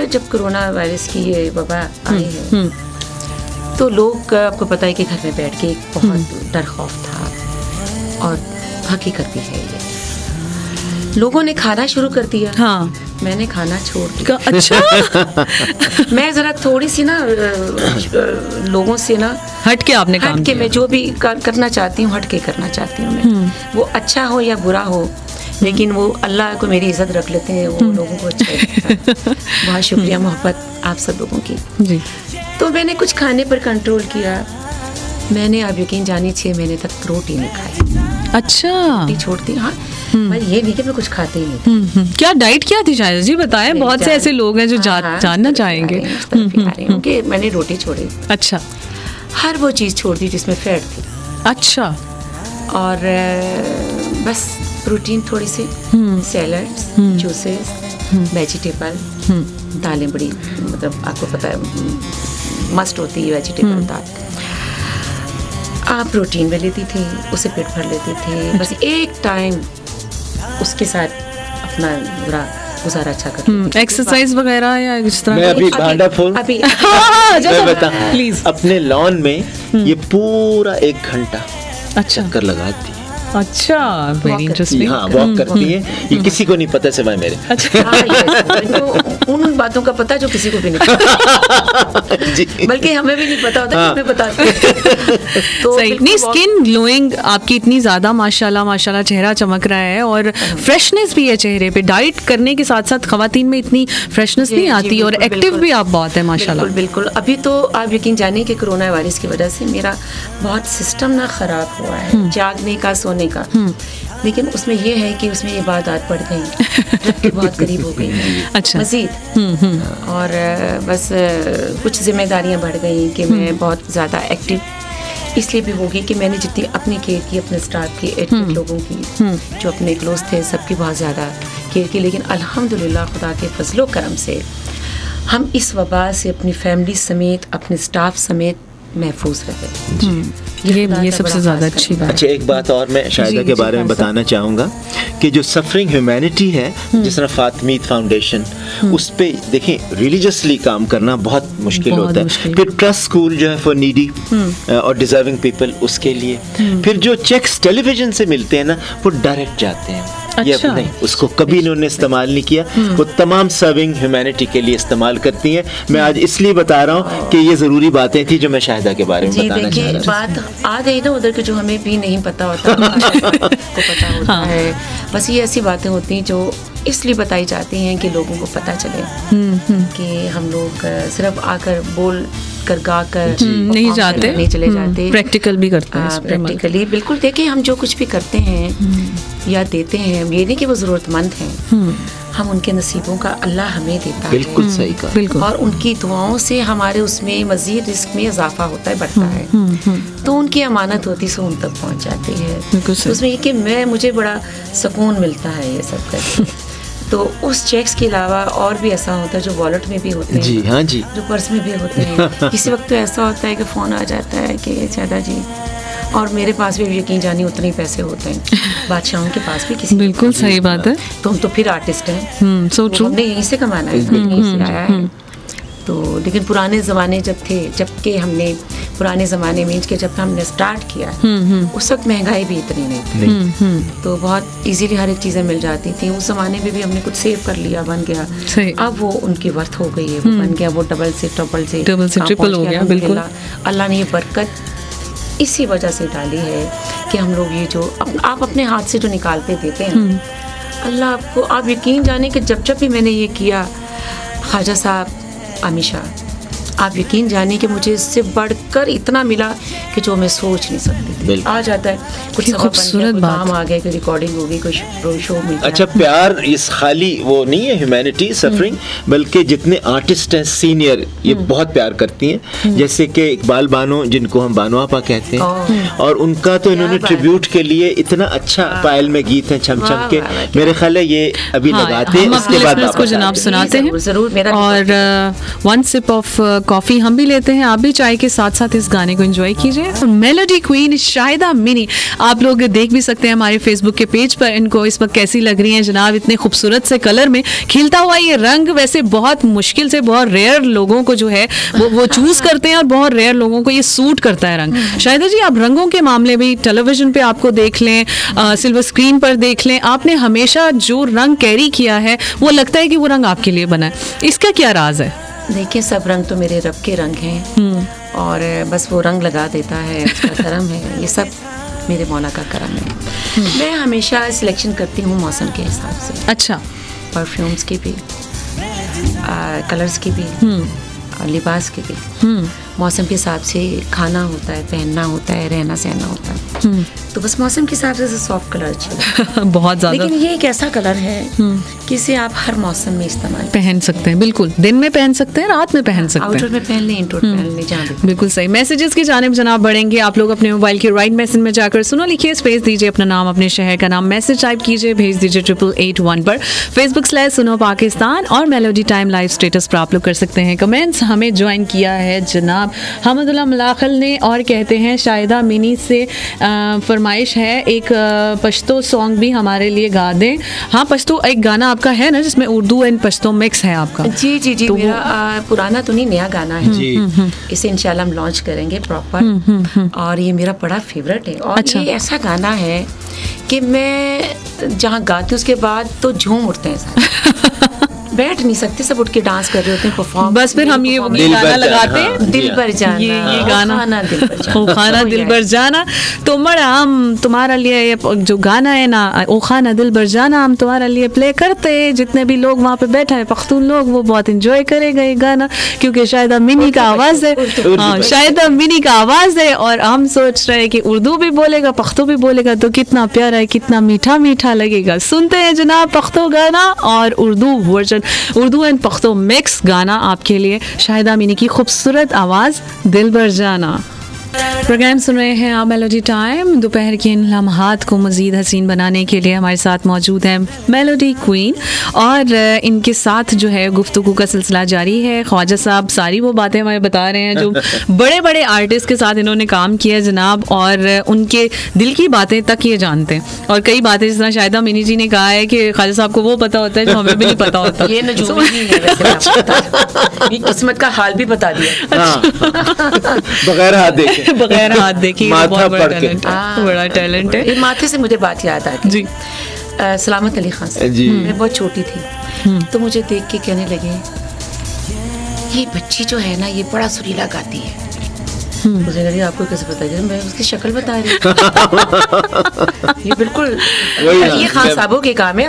जब कोरोना वायरस की ये वबा आई है तो लोग, आपको पता है कि घर में बैठ के एक बहुत डर खौफ था और हकीकत भी है ये। लोगों ने खाना शुरू कर दिया, हाँ, मैंने खाना छोड़ दिया। अच्छा मैं जरा थोड़ी सी ना लोगों से ना हट के आपने काम किया। मैं जो भी करना चाहती हूँ हट के करना चाहती हूँ मैं, वो अच्छा हो या बुरा हो, लेकिन वो अल्लाह को मेरी इज्जत रख लेते हैं, वो लोगों को अच्छा लगता है। बहुत शुक्रिया मोहब्बत आप सब लोगों की जी। तो मैंने कुछ खाने पर कंट्रोल किया। मैंने, आप यकीन जानिए, 6 महीने तक रोटी नहीं खाई। अच्छा, रोटी छोड़ती, हाँ, मैं ये नहीं कि मैं कुछ खाती ही नहीं। क्या डाइट क्या थी शायद जी, बताएं, बहुत से ऐसे लोग हैं जो जानना चाहेंगे। क्योंकि मैंने रोटी छोड़ी। अच्छा, हर वो चीज़ छोड़ दी जिसमें फैट थी। अच्छा, और बस प्रोटीन थोड़ी सी, सैलड्स, जूसेस, वेजिटेबल दालें बड़ी, मतलब आपको पता है मस्ट होती है वेजिटेबल दाल। आप प्रोटीन में लेती थी, उसे पेट भर लेते थे, बस एक टाइम उसके साथ अपना पूरा गुजारा अच्छा कर। एक्सरसाइज वगैरह या इस तरह? मैं अभी भांडा फोन अभी मैं बता प्लीज। अपने लॉन में ये पूरा 1 घंटा अच्छा चक्कर लगाती है। अच्छा, वेरी इंटरेस्टिंग। हाँ, वॉक करती है। ये किसी को नहीं पता सिवाय मेरे। तो उन बातों का पता जो किसी को भी नहीं पता जी। बल्कि हमें भी नहीं पता होता, हाँ। हमें बताते हैं। तो सही, इतनी स्किन ग्लोइंग आपकी इतनी ज्यादा, माशाल्लाह माशाल्लाह, चेहरा चमक रहा है और फ्रेशनेस भी है चेहरे पे। डाइट करने के साथ साथ खवातीन में इतनी फ्रेशनेस नहीं आती और एक्टिव भी आप बहुत है माशाल्लाह। बिल्कुल। अभी तो आप यकीन जानिए कि कोरोना वायरस की वजह से मेरा बहुत सिस्टम ना खराब हुआ है, जागने का, सोने का। लेकिन उसमें ये है कि उसमें इबादत बढ़ गई, रब के बहुत करीब हो गई अच्छा। मजीद। और बस कुछ जिम्मेदारियां बढ़ गई कि मैं बहुत ज़्यादा एक्टिव इसलिए भी होगी कि मैंने जितनी अपनी केयर की, अपने स्टाफ की, 8 लोगों की, जो अपने क्लोज थे, सबकी बहुत ज़्यादा केयर की। लेकिन अल्हम्दुलिल्लाह खुदा के फजलो करम से हम इस वबा से अपनी फैमिली समेत, अपने स्टाफ समेत महफूज रहे। ये सबसे ज़्यादा अच्छी बात। अच्छा, एक बात और मैं शाहिदा के बारे में बताना चाहूँगा कि जो सफरिंग ह्यूमैनिटी है, जिस तरह फातमीद फाउंडेशन, उस पे देखें रिलीजियसली काम करना बहुत मुश्किल होता है। फिर ट्रस्ट स्कूल जो है फॉर नीडी और डिजर्विंग पीपल, उसके लिए। फिर जो चेक्स टेलीविजन से मिलते हैं ना, वो डायरेक्ट जाते हैं। अच्छा। नहीं, उसको कभी इन्होंने इस्तेमाल नहीं किया। वो तमाम सर्विंग ह्यूमैनिटी के लिए इस्तेमाल करती हैं। मैं आज इसलिए बता रहा हूँ कि ये ज़रूरी बातें थी जो मैं शाहिदा के बारे में बताना चाह रहा था। बात आ गई ना उधर के, जो हमें भी नहीं पता होता को पता होता है। बस ये ऐसी बातें होती हैं जो इसलिए बताई जाती हैं कि लोगों को पता चले कि हम लोग सिर्फ आकर बोल कर गा कर नहीं जाते, नहीं चले जाते, प्रैक्टिकल भी करते हैं। प्रैक्टिकली बिल्कुल। देखिए, हम जो कुछ भी करते हैं या देते हैं, ये नहीं कि वो ज़रूरतमंद हैं, हम उनके नसीबों का अल्लाह हमें देता है। बिल्कुल सही कहा। बिल्कुल। और उनकी दुआओं से हमारे उसमें मजीद रिस्क में इजाफा होता है, बढ़ता है। तो उनकी अमानत होती सो उन तक पहुंच जाती है। उसमें ये कि मुझे बड़ा सुकून मिलता है ये सब करके। तो उस चेक्स के अलावा और भी ऐसा होता है जो वॉलेट में भी होते हैं। जी हाँ जी। जो पर्स में भी होते हैं। किसी वक्त तो ऐसा होता है कि फ़ोन आ जाता है कि शाहिदा जी, और मेरे पास भी यकीन जानी उतने ही पैसे होते हैं, बादशाहों के पास भी किसी। बिल्कुल सही बात है। तो हम तो फिर आर्टिस्ट हैं, सो ट्रू। हमने यहीं से कमाना है, यहीं से आया है। तो लेकिन पुराने ज़माने जबकि हमने पुराने ज़माने में जब हमने स्टार्ट किया, उस वक्त महंगाई भी इतनी नहीं थी, तो बहुत इजीली हर एक चीज़ें मिल जाती थी। उस ज़माने में भी हमने कुछ सेव कर लिया, बन गया। अब वो उनकी वर्थ हो गई है, वो बन गया, वो डबल से ट्रिपल हो गया। बिल्कुल, अल्लाह ने ये बरकत इसी वजह से डाली है कि हम लोग ये जो आप अपने हाथ से जो निकालते देते हैं, अल्लाह आपको, आप यकीन जाने कि जब भी मैंने ये किया, ख्वाजा साहब, आमिशा, आप यकीन जानिए कि मुझे इससे बढ़कर इतना मिला कि जो मैं सोच नहीं सकती थी। आ जाता है कुछ खूबसूरत बात, काम आ गए, कोई रिकॉर्डिंग हो गई, कोई शो मिल गया। अच्छा, प्यार इस खाली वो नहीं है ह्यूमैनिटी सफरिंग, बल्कि जितने आर्टिस्ट हैं सीनियर, ये बहुत प्यार करती हैं। जैसे कि इकबाल बानो, जिनको हम बानो आपा कहते हैं, और उनका तो इन्होंने ट्रिब्यूट के लिए इतना अच्छा पायल में गीत है छम छम के, मेरे ख्याल है ये अभी लगाते हैं, उसके बाद आपको जनाब सुनाते हैं। जरूर। और वन सिप ऑफ कॉफ़ी हम भी लेते हैं, आप भी चाय के साथ साथ इस गाने को एंजॉय कीजिए। मेलोडी क्वीन शाहिदा मिनी, आप लोग देख भी सकते हैं हमारे फेसबुक के पेज पर इनको इस वक्त कैसी लग रही हैं जनाब, इतने खूबसूरत से कलर में खिलता हुआ ये रंग। वैसे बहुत मुश्किल से, बहुत रेयर लोगों को जो है वो चूज करते हैं और बहुत रेयर लोगों को ये सूट करता है रंग। शाहिदा जी, आप रंगों के मामले में टेलीविजन पे आपको देख लें, सिल्वर स्क्रीन पर देख लें, आपने हमेशा जो रंग कैरी किया है वो लगता है कि वो रंग आपके लिए बना है, इसका क्या राज है? देखिए, सब रंग तो मेरे रब के रंग हैं, और बस वो रंग लगा देता है, उसका करम है, ये सब मेरे मौला का करम है। मैं हमेशा सिलेक्शन करती हूँ मौसम के हिसाब से। अच्छा। परफ्यूम्स की भी, कलर्स की भी, और लिबास की भी। मौसम के हिसाब से खाना होता है, पहनना होता है, रहना सहना होता है। तो बस मौसम के हिसाब से सॉफ्ट कलर अच्छा बहुत ज़्यादा। लेकिन ये एक ऐसा कलर है कि इसे आप हर मौसम में इस्तेमाल पहन सकते हैं, बिल्कुल दिन में पहन सकते हैं, रात में पहन सकते हैं, आउटडोर में पहन लें, इंडोर पहन लें, जहाँ भी। बिल्कुल सही। मैसेजेस की जानिब जनाब बढ़ेंगे। आप लोग अपने मोबाइल के राइट मैसेज में जाकर सुनो लिखिए, स्पेस दीजिए, अपना नाम, अपने शहर का नाम मैसेज टाइप कीजिए, भेज दीजिए 8881 पर। Facebook/सुनो पाकिस्तान और मेलोडी टाइम लाइव स्टेटस पर आप लोग कर सकते हैं कमेंट्स। हमें ज्वाइन किया है जनाब हमदुल्ला मलाखल ने और कहते हैं शाहिदा मिनी से फरमाइश है एक पश्तो सॉन्ग भी हमारे लिए गा दें। हाँ, पश्तो एक गाना आपका है ना जिसमें उर्दू एंड पश्तो मिक्स है आपका? जी जी जी, तो मेरा पुराना तो नहीं, नया गाना है। इसे इंशाल्लाह हम लॉन्च करेंगे प्रॉपर, और ये मेरा बड़ा फेवरेट है। और ये ऐसा गाना है कि मैं जहाँ गाती हूँ उसके बाद तो झूम उठते हैं सारे। बैठ नहीं सकते, सब उठ के डांस कर रहे होते हैं, परफॉर्म। बस फिर हम ये गाना लगाते हैं, दिल भर जाना, ये गाना खाना दिल भर जाना, ओ खाना दिल भर जाना। तो मरा हम तुम्हारा लिए ये जो गाना है ना, ओ खाना दिल भर जाना, हम तुम्हारा लिए प्ले करते हैं। जितने भी लोग वहाँ पे बैठे हैं पख्तून लोग, वो बहुत इंजॉय करेगा ये गाना, क्योंकि शाहिदा मिनी का आवाज़ है। हाँ, शाहिदा मिनी का आवाज़ है, और हम सोच रहे हैं कि उर्दू भी बोलेगा, पख्तो भी बोलेगा, तो कितना प्यारा है, कितना मीठा मीठा लगेगा। सुनते हैं जनाब पख्तो गाना और Urdu version, Urdu and Pakhto mix गाना आपके लिए, शाहिदा मिनी की खूबसूरत आवाज़ दिल भर जाना। प्रोग्राम सुन रहे हैं आप मेलोडी टाइम। दोपहर के इन लम्हात को मज़ीद हसीन बनाने के लिए हमारे साथ मौजूद हैं मेलोडी क्वीन, और इनके साथ जो है गुफ्तगू का सिलसिला जारी है। ख्वाजा साहब सारी वो बातें हमें बता रहे हैं जो बड़े बड़े आर्टिस्ट के साथ इन्होंने काम किया जनाब, और उनके दिल की बातें तक ये जानते हैं। और कई बातें जिस तरह शाहिदा मिनी जी ने कहा है कि ख्वाजा साहब को वो पता होता है जो हमें भी नहीं पता होता। ये नजूम नहीं है वैसे, ये किस्मत का हाल भी बता दिया बगैर हाथ देखे, बगैर हाथ देखी। माथा बड़ा टैलेंट है, बड़ा टैलेंट है। ये माथे से मुझे बात याद आती जी। सलामत अली खान से, मैं बहुत छोटी थी, तो मुझे देख के कहने लगे ये बच्ची जो है ना ये बड़ा सुरीला गाती है। मुझे लगे आपको कैसे पता है? मैं उसकी शक्ल बता रही ये बिल्कुल ये खान साहबों के काम है।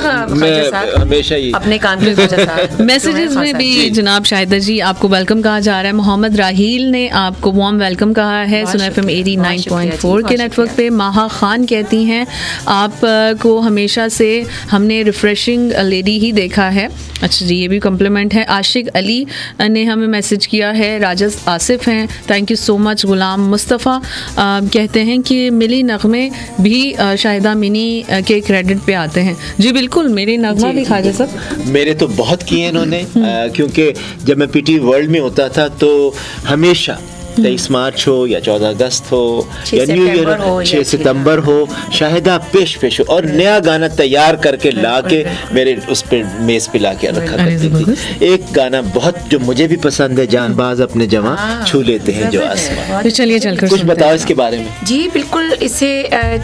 हमेशा ही अपने काम के वजह से मैसेजेस में भी जनाब शाहिदा जी आपको वेलकम कहा जा रहा है। मोहम्मद राहील ने आपको वार्म वेलकम कहा है सुना FM 89.4 के नेटवर्क पे। माहा खान कहती हैं आपको हमेशा से हमने रिफ्रेशिंग लेडी ही देखा है। अच्छा जी, ये भी कम्प्लीमेंट है। आशिक अली ने हमें मैसेज किया है। राजस आसिफ हैं, थैंक यू सो मच। गुलाम मुस्तफ़ा कहते हैं कि मिली नगमे भी शाहिदा मिनी के क्रेडिट पे आते हैं। जी बिल्कुल, मेरे नगमा भी ख्वाजा साहब मेरे तो बहुत किए इन्होंने, क्योंकि जब मैं पीटी वर्ल्ड में होता था तो हमेशा 23 मार्च हो या 14 अगस्त हो या न्यू ईयर 6 सितंबर हो, शाहिदा पेश हो और नया गाना तैयार करके ला के मेरे उस पे मेज पे ला के रखा करती थी। एक गाना बहुत जो मुझे भी पसंद है, जानबाज अपने जवां छू लेते हैं जो आसमां। तो चलिए चलकर कुछ बताओ इसके बारे में। जी बिल्कुल, इसे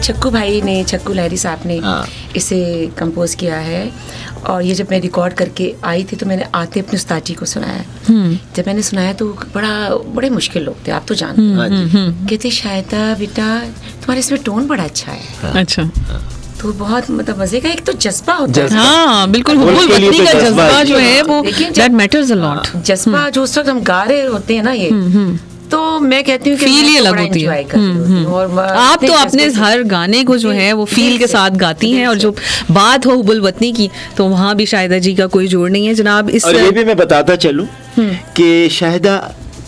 चक्कू भाई ने, चक्कू लहरी साहब ने इसे कंपोज किया है। और ये जब मैं रिकॉर्ड करके आई थी तो मैंने आते अपने उस्ताद जी को सुनाया। जब मैंने सुनाया तो बड़े मुश्किल लोग थे, आप तो जानते हैं। कहते शाहिदा बेटा तुम्हारे इसमें टोन बड़ा अच्छा है। अच्छा, तो बहुत मतलब मजे का एक तो जज्बा होता है। हाँ बिल्कुल, हुब्बुल का जज्बा जो है वो दैट मैटर्स अ लॉट। जज्बा जो उस वक्त हम गा रहे होते हैं ना, ये तो मैं कहती हूँ कि फील ही अलग होती है। और आप तो अपने हर गाने को जो है वो फील के साथ गाती हैं। और जो बात हो हुब्बुल वतनी की तो वहाँ भी शाहिदा जी का कोई जोड़ नहीं है जनाब। इस और ये भी मैं बताता चलूँ कि शाहिदा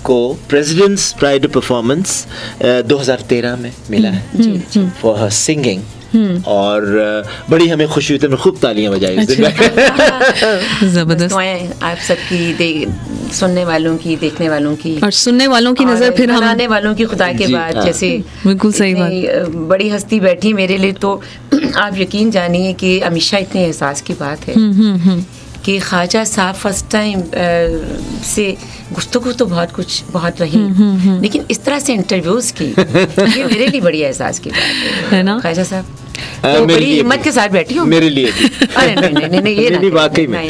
को प्रेसिडेंट्स प्राइड परफॉर्मेंस 2013 में मिला है फॉर हर सिंगिंग। और बड़ी हमें खुशी हुई थी, खूब तालियां बजाई उस दिन। जबरदस्त। आप सबकी, सुनने वालों की, देखने वालों की, और सुनने वालों की नजर फिर हम बनाने वालों की खुदा के बाद जैसे बिल्कुल सही बात, बड़ी हस्ती बैठी मेरे लिए। तो आप यकीन जानिए कि हमेशा इतने एहसास की बात है कि ख्वाजा साहब फर्स्ट टाइम से गुफ्तगू तो बहुत रही, लेकिन इस तरह से इंटरव्यूज की ये मेरे लिए बड़ी एहसास की बात है ना ख्वाजा साहब। तो बड़ी हिम्मत के साथ बैठी हूँ मेरे लिए भी। अरे नहीं ये नहीं, वाकई में।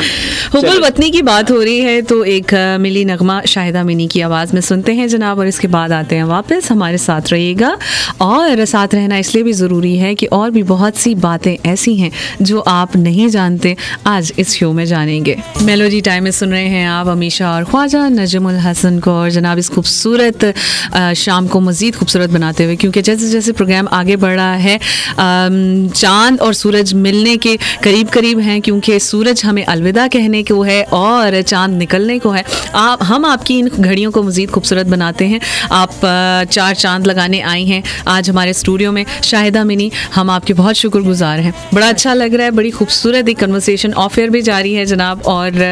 हुब्बुल वतनी की बात हो रही है तो एक मिली नगमा शाहिदा मिनी की आवाज़ में सुनते हैं जनाब, और इसके बाद आते हैं वापस। हमारे साथ रहिएगा, और साथ रहना इसलिए भी ज़रूरी है कि और भी बहुत सी बातें ऐसी हैं जो आप नहीं जानते, आज इस शो में जानेंगे। मेलोडी टाइम में सुन रहे हैं आप अमीशा और ख्वाजा नजमुल हसन को, और जनाब इस खूबसूरत शाम को मज़ीद खूबसूरत बनाते हुए, क्योंकि जैसे जैसे प्रोग्राम आगे बढ़ रहा है चाँद और सूरज मिलने के करीब करीब हैं, क्योंकि सूरज हमें अलविदा कहने को है और चाँद निकलने को है। हम आपकी इन घड़ियों को मज़ीद खूबसूरत बनाते हैं। आप 4 चाँद लगाने आई हैं आज हमारे स्टूडियो में। शाहिदा मिनी, हम आपके बहुत शुक्रगुजार हैं। बड़ा अच्छा लग रहा है, बड़ी खूबसूरत एक कन्वर्सेशन ऑफ एयर भी जारी है जनाब। और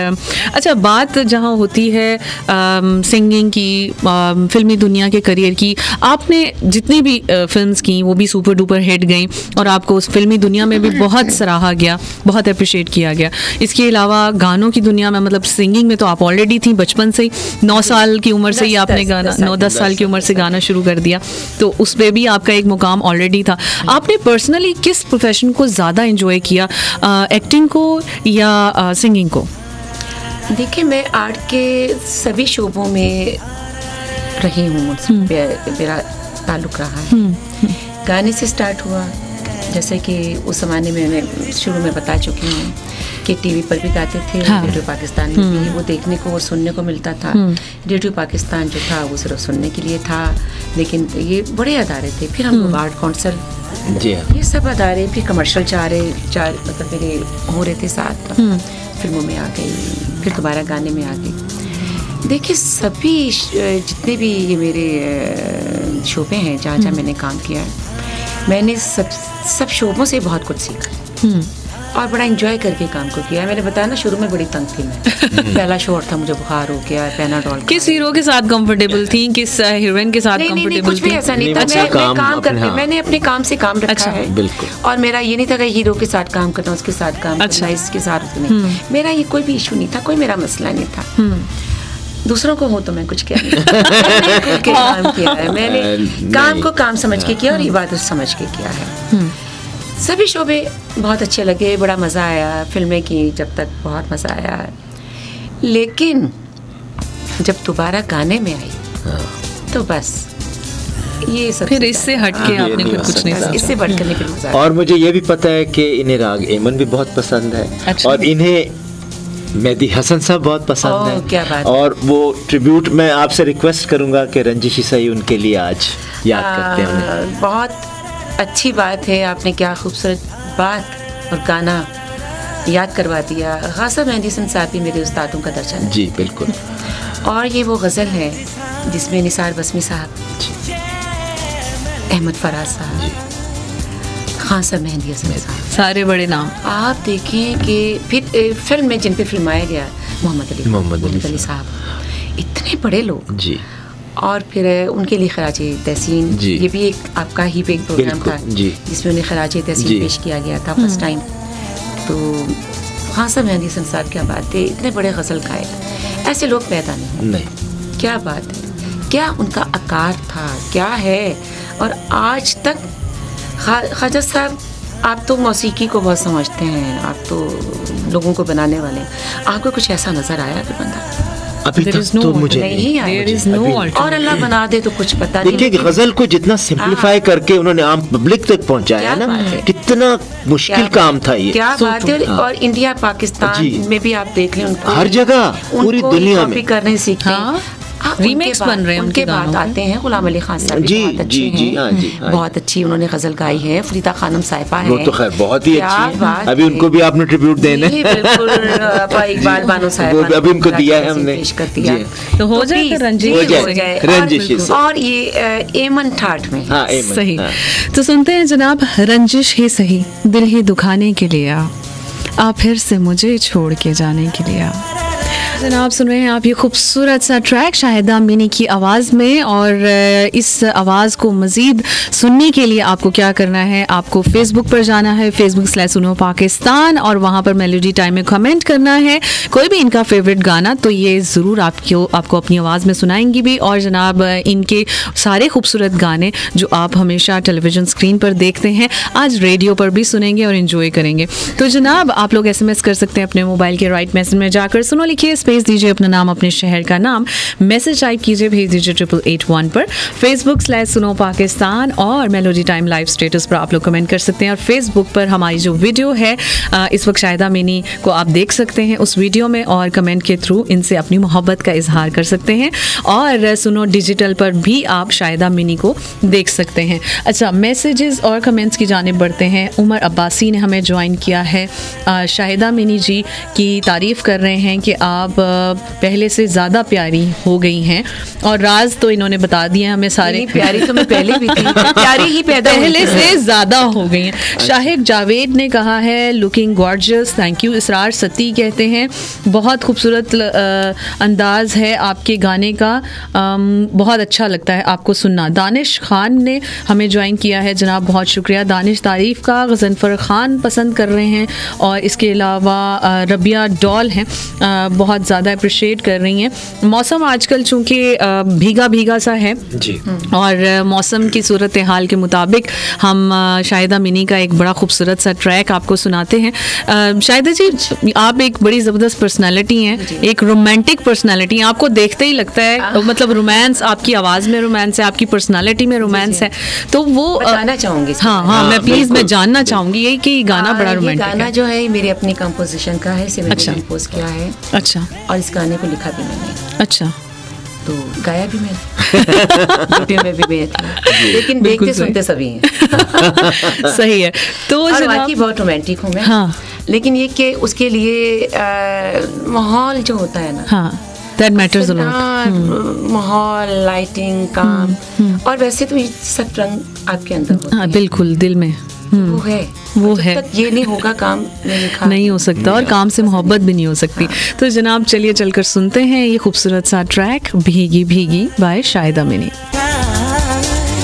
अच्छा, बात जहाँ होती है सिंगिंग की, फिल्मी दुनिया के करियर की, आपने जितनी भी फिल्म्स की वो भी सुपर डुपर हिट गई, और आपको उस फिल्मी दुनिया में भी बहुत सराहा गया, बहुत अप्रिशिएट किया गया। इसके अलावा गानों की दुनिया में, मतलब सिंगिंग में तो आप ऑलरेडी थी बचपन से ही, 9 साल की उम्र से ही आपने गाना, 9-10 साल की उम्र से गाना शुरू कर दिया, तो उस पर भी आपका एक मुकाम ऑलरेडी था। आपने पर्सनली किस प्रोफेशन को ज़्यादा इंजॉय किया, एक्टिंग को या सिंगिंग को? देखिए, मैं आर्ट के सभी शोबों में रही हूँ, मेरा ताल्लुक रहा है। गाने से स्टार्ट हुआ, जैसे कि उस ज़माने में मैं शुरू में बता चुकी हूँ कि टीवी पर भी गाते थे, रेडियो पाकिस्तान में भी वो देखने को और सुनने को मिलता था। रेडियो पाकिस्तान जो था वो सिर्फ सुनने के लिए था, लेकिन ये बड़े अदारे थे। फिर हम लोग आर्ट कॉन्सर्ट, ये सब अदारे, फिर कमर्शियल चार मतलब मेरे हो रहे थे साथ, फिल्मों में आ गई, फिर दोबारा गाने में आ गई। देखिए, सभी जितने भी ये मेरे शोबे हैं जहाँ जहाँ मैंने काम किया है, मैंने सब शोबों से बहुत कुछ सीखा और बड़ा एंजॉय करके काम को किया। मैंने बताया ना, शुरू में बड़ी तंग थी मैं। पहला शोर था, मुझे बुखार हो गया, पैनाडोल। किस हीरो के साथ कंफर्टेबल थी, किस हीरोइन के साथ कंफर्टेबल थी? कुछ भी ऐसा नहीं था। मैं काम करती, मैंने अपने काम से काम रखा है, बिल्कुल। और मेरा ये नहीं था कि हीरो के साथ काम करना, उसके साथ काम करना, इसके साथ नहीं। मेरा ये कोई भी इशू नहीं था, कोई मेरा मसला नहीं था। दूसरों को हो तो मैं कुछ कह नहीं, काम किया है मैंने, काम को काम समझ के किया और इबादत समझ के किया है। सभी शोबे बहुत अच्छे लगे, बड़ा मज़ा आया, फिल्में की जब तक बहुत मज़ा आया। लेकिन जब दोबारा गाने में आई तो बस ये सब, फिर इससे हटके आपने फिर कुछ नहीं सोचा, इससे बढ़कर नहीं फिर मज़ा। और मुझे ये भी पता है कि इन्हें राग एमन भी बहुत पसंद है, और इन्हें मेहदी हसन साहब बहुत पसंद है। क्या बात। और वो ट्रिब्यूट मैं आपसे रिक्वेस्ट करूंगा कि रंजिश सही उनके लिए आज याद करते हैं। बहुत अच्छी बात है, आपने क्या खूबसूरत बात और गाना याद करवा दिया। खासा मेहदी हसन साहब भी मेरे उस्तादों का दर्जा है। जी बिल्कुल। और ये वो गज़ल है जिसमें निसार बस्मी साहब, अहमद फराज साहब, खासा मेहदी हसन साहब, सारे बड़े नाम आप देखें कि फिर फिल्म में जिन पे फिल्माया गया, मोहम्मद अली साहब, इतने बड़े लोग जी। और फिर उनके लिए खराजे तहसीन, ये भी एक आपका ही पे एक प्रोग्राम था जिसमें उन्हें खराजे तहसीन पेश किया गया था फर्स्ट टाइम। तो खासा मेहदी हसन साहब, क्या बात है, इतने बड़े गज़ल गायक, ऐसे लोग पैदा नहीं। क्या बात है, क्या उनका आकार था, क्या है। और आज तक ख्वाजा साहब, आप तो मौसीकी को बहुत समझते हैं, आप तो लोगों को बनाने वाले हैं, आपको कुछ ऐसा नजर आया कि बंदा अभी तक तो मुझे नहीं आया। और अल्लाह बना दे तो कुछ पता नहीं। देखिए, गजल को जितना सिंप्लीफाई करके उन्होंने आम पब्लिक तक पहुंचाया ना, कितना मुश्किल काम था ये। क्या बात है। और इंडिया पाकिस्तान में भी आप देख लें, हर जगह पूरी दुनिया में करने सीखते हैं, रीमेक्स बन रहे हैं उनके बाद आते हैं। गुलाम अली खान साहब भी बहुत अच्छे हैं, बहुत अच्छी उन्होंने गजल गाई है। फरीदा खानम साहिबा है, वो तो खैर बहुत ही अच्छी है। अभी उनको भी आपने ट्रिब्यूट देना है। बिल्कुल, इकबाल बानो साहिबा अभी उनको दिया है हमने, पेश कर दिया, तो हो जाए रंजिश। और ये एमन ठाठ में सही। तो सुनते हैं जनाब, रंजिश ही सही दिल ही दुखाने के लिए आ फिर से मुझे छोड़ के जाने के लिए आ। जनाब सुन रहे हैं आप ये खूबसूरत सा ट्रैक शाहिदा मिनी की आवाज़ में। और इस आवाज़ को मज़ीद सुनने के लिए आपको क्या करना है, आपको फेसबुक पर जाना है, facebook/सुनो पाकिस्तान, और वहाँ पर मेलोडी टाइम में कमेंट करना है कोई भी इनका फेवरेट गाना, तो ये ज़रूर आपको अपनी आवाज़ में सुनाएंगी भी। और जनाब इनके सारे खूबसूरत गाने जो आप हमेशा टेलीविज़न स्क्रीन पर देखते हैं आज रेडियो पर भी सुनेंगे और इन्जॉय करेंगे। तो जनाब आप लोग SMS कर सकते हैं अपने मोबाइल के राइट मैसेज में जाकर, सुनो लिखिए, स्पेस दीजिए अपना नाम, अपने शहर का नाम, मैसेज टाइप कीजिए, भेज दीजिए 8881 पर। Facebook/सुनो पाकिस्तान और मेलोडी टाइम लाइव स्टेटस पर आप लोग कमेंट कर सकते हैं। और फेसबुक पर हमारी जो वीडियो है इस वक्त शाहिदा मिनी को आप देख सकते हैं उस वीडियो में, और कमेंट के थ्रू इनसे अपनी मोहब्बत का इजहार कर सकते हैं। और सुनो डिजिटल पर भी आप शाहिदा मिनी को देख सकते हैं। अच्छा, मैसेजेस और कमेंट्स की जानिब बढ़ते हैं। उमर अब्बासी ने हमें ज्वाइन किया है, शाहिदा मिनी जी की तारीफ़ कर रहे हैं कि आप पहले से ज़्यादा प्यारी हो गई हैं, और राज तो इन्होंने बता दिए हमें सारे। प्यारी तो मैं पहले भी थी, प्यारी ही पैदा पहले से ज़्यादा हो गई हैं। शाहिद जावेद ने कहा है लुकिंग गॉर्जियस, थैंक यू। इसरार सती कहते हैं बहुत खूबसूरत अंदाज है आपके गाने का, बहुत अच्छा लगता है आपको सुनना। दानिश खान ने हमें ज्वाइन किया है, जनाब बहुत शुक्रिया दानिश, तारीफ़ का। गज़नफ़र खान पसंद कर रहे हैं, और इसके अलावा रबिया डॉल हैं, बहुत ज़्यादा अप्रिशिएट कर रही हैं। मौसम आजकल चूँकि भीगा भीगा सा है जी, और मौसम की सूरत हाल के मुताबिक हम शाहिदा मिनी का एक बड़ा खूबसूरत सा ट्रैक आपको सुनाते हैं। शाहिदा जी आप एक बड़ी ज़बरदस्त पर्सनालिटी हैं, एक रोमांटिक पर्सनालिटी हैं, आपको देखते ही लगता है मतलब रोमांस, आपकी आवाज़ में रोमांस है, आपकी पर्सनालिटी में रोमांस है, तो वो बताना चाहूँगी। हाँ, मैं प्लीज़ मैं जानना चाहूँगी ये कि गाना बड़ा रोमांटिक है। गाना जो है मेरी अपनी कंपोजिशन का है, इसे मैंने कंपोज किया है। अच्छा। और इस गाने को लिखा भी मैंने। अच्छा। तो गाया भी मैंने, वीडियो में भी मैं थी, लेकिन देखते सुनते सभी हैं। सही है। तो बाकी बहुत रोमांटिक हूँ मैं। हाँ। लेकिन ये कि उसके लिए माहौल जो होता है ना, हाँ, that matters a lot. माहौल, लाइटिंग, काम, और वैसे तो ये सब रंग आपके अंदर होते हैं। बिल्कुल दिल में वो है। तक ये नहीं होगा काम नहीं हो सकता, और काम से मोहब्बत भी नहीं हो सकती। तो जनाब चलिए चलकर सुनते हैं ये खूबसूरत सा ट्रैक भीगी भीगी by Shahida Mini.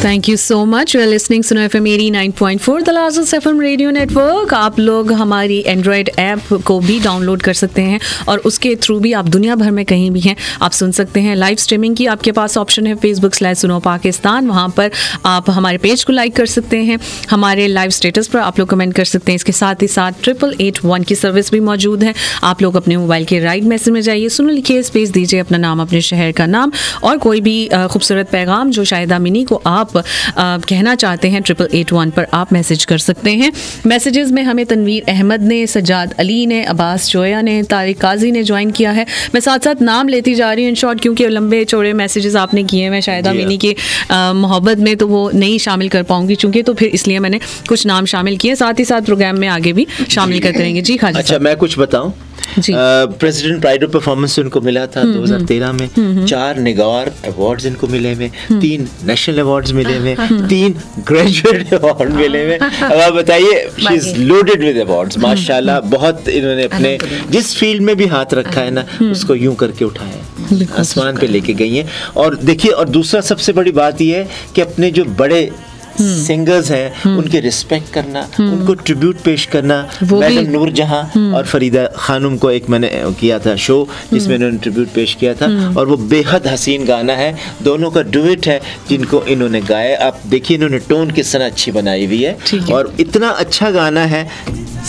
Thank you so much. You are listening Suno FM 89.4 the largest FM radio network. आप लोग हमारी एंड्रॉयड ऐप को भी डाउनलोड कर सकते हैं, और उसके थ्रू भी आप दुनिया भर में कहीं भी हैं आप सुन सकते हैं। लाइव स्ट्रीमिंग की आपके पास ऑप्शन है Facebook/सुनो पाकिस्तान, वहाँ पर आप हमारे पेज को लाइक कर सकते हैं, हमारे लाइव स्टेटस पर आप लोग कमेंट कर सकते हैं। इसके साथ ही साथ 8881 की सर्विस भी मौजूद है। आप लोग अपने मोबाइल के राइट मैसेज में जाइए, सुनो लिखिए, स्पेस दीजिए अपना नाम, अपने शहर का नाम, और कोई भी खूबसूरत पैगाम जो शाहिदा मिनी को आप कहना चाहते हैं 8881 पर आप मैसेज कर सकते हैं। मैसेजेस में हमें तनवीर अहमद ने, सज्जाद अली ने, अब्बास जोया ने, तारिक काजी ने ज्वाइन किया है। मैं साथ साथ नाम लेती जा रही हूँ इन शॉर्ट, क्योंकि लंबे चौड़े मैसेजेस आपने किए हैं शाहिदा मिनी की मोहब्बत में, तो वो नहीं शामिल कर पाऊंगी चूँकि, तो फिर इसलिए मैंने कुछ नाम शामिल किए, साथ ही साथ प्रोग्राम में आगे भी शामिल करते रहेंगे। जी खाजी। अच्छा, मैं कुछ बताऊं। प्रेसिडेंट प्राइड ऑफ परफॉर्मेंस उनको मिला था 2013 में, 4 निगार अवार्ड्स इनको मिले हुए, 3 नेशनल अवार्ड्स मिले हुए, 3 ग्रेजुएट अवार्ड मिले हुए। अब आप बताइए, she is loaded with awards माशाल्लाह। बहुत इन्होंने अपने जिस फील्ड में भी हाथ रखा है ना, उसको यूं करके उठाया, आसमान पे लेके गई हैं। और देखिए, और दूसरा सबसे बड़ी बात यह है कि अपने जो बड़े सिंगर्स हैं उनके रिस्पेक्ट करना, उनको ट्रिब्यूट पेश करना। मैडम नूर जहां और फरीदा खानुम को एक मैंने किया था शो जिसमें उन्होंने ट्रिब्यूट पेश किया था, और वो बेहद हसीन गाना है, दोनों का डुएट है जिनको इन्होंने गाया। आप देखिए, इन्होंने टोन किस तरह अच्छी बनाई हुई है, और इतना अच्छा गाना है,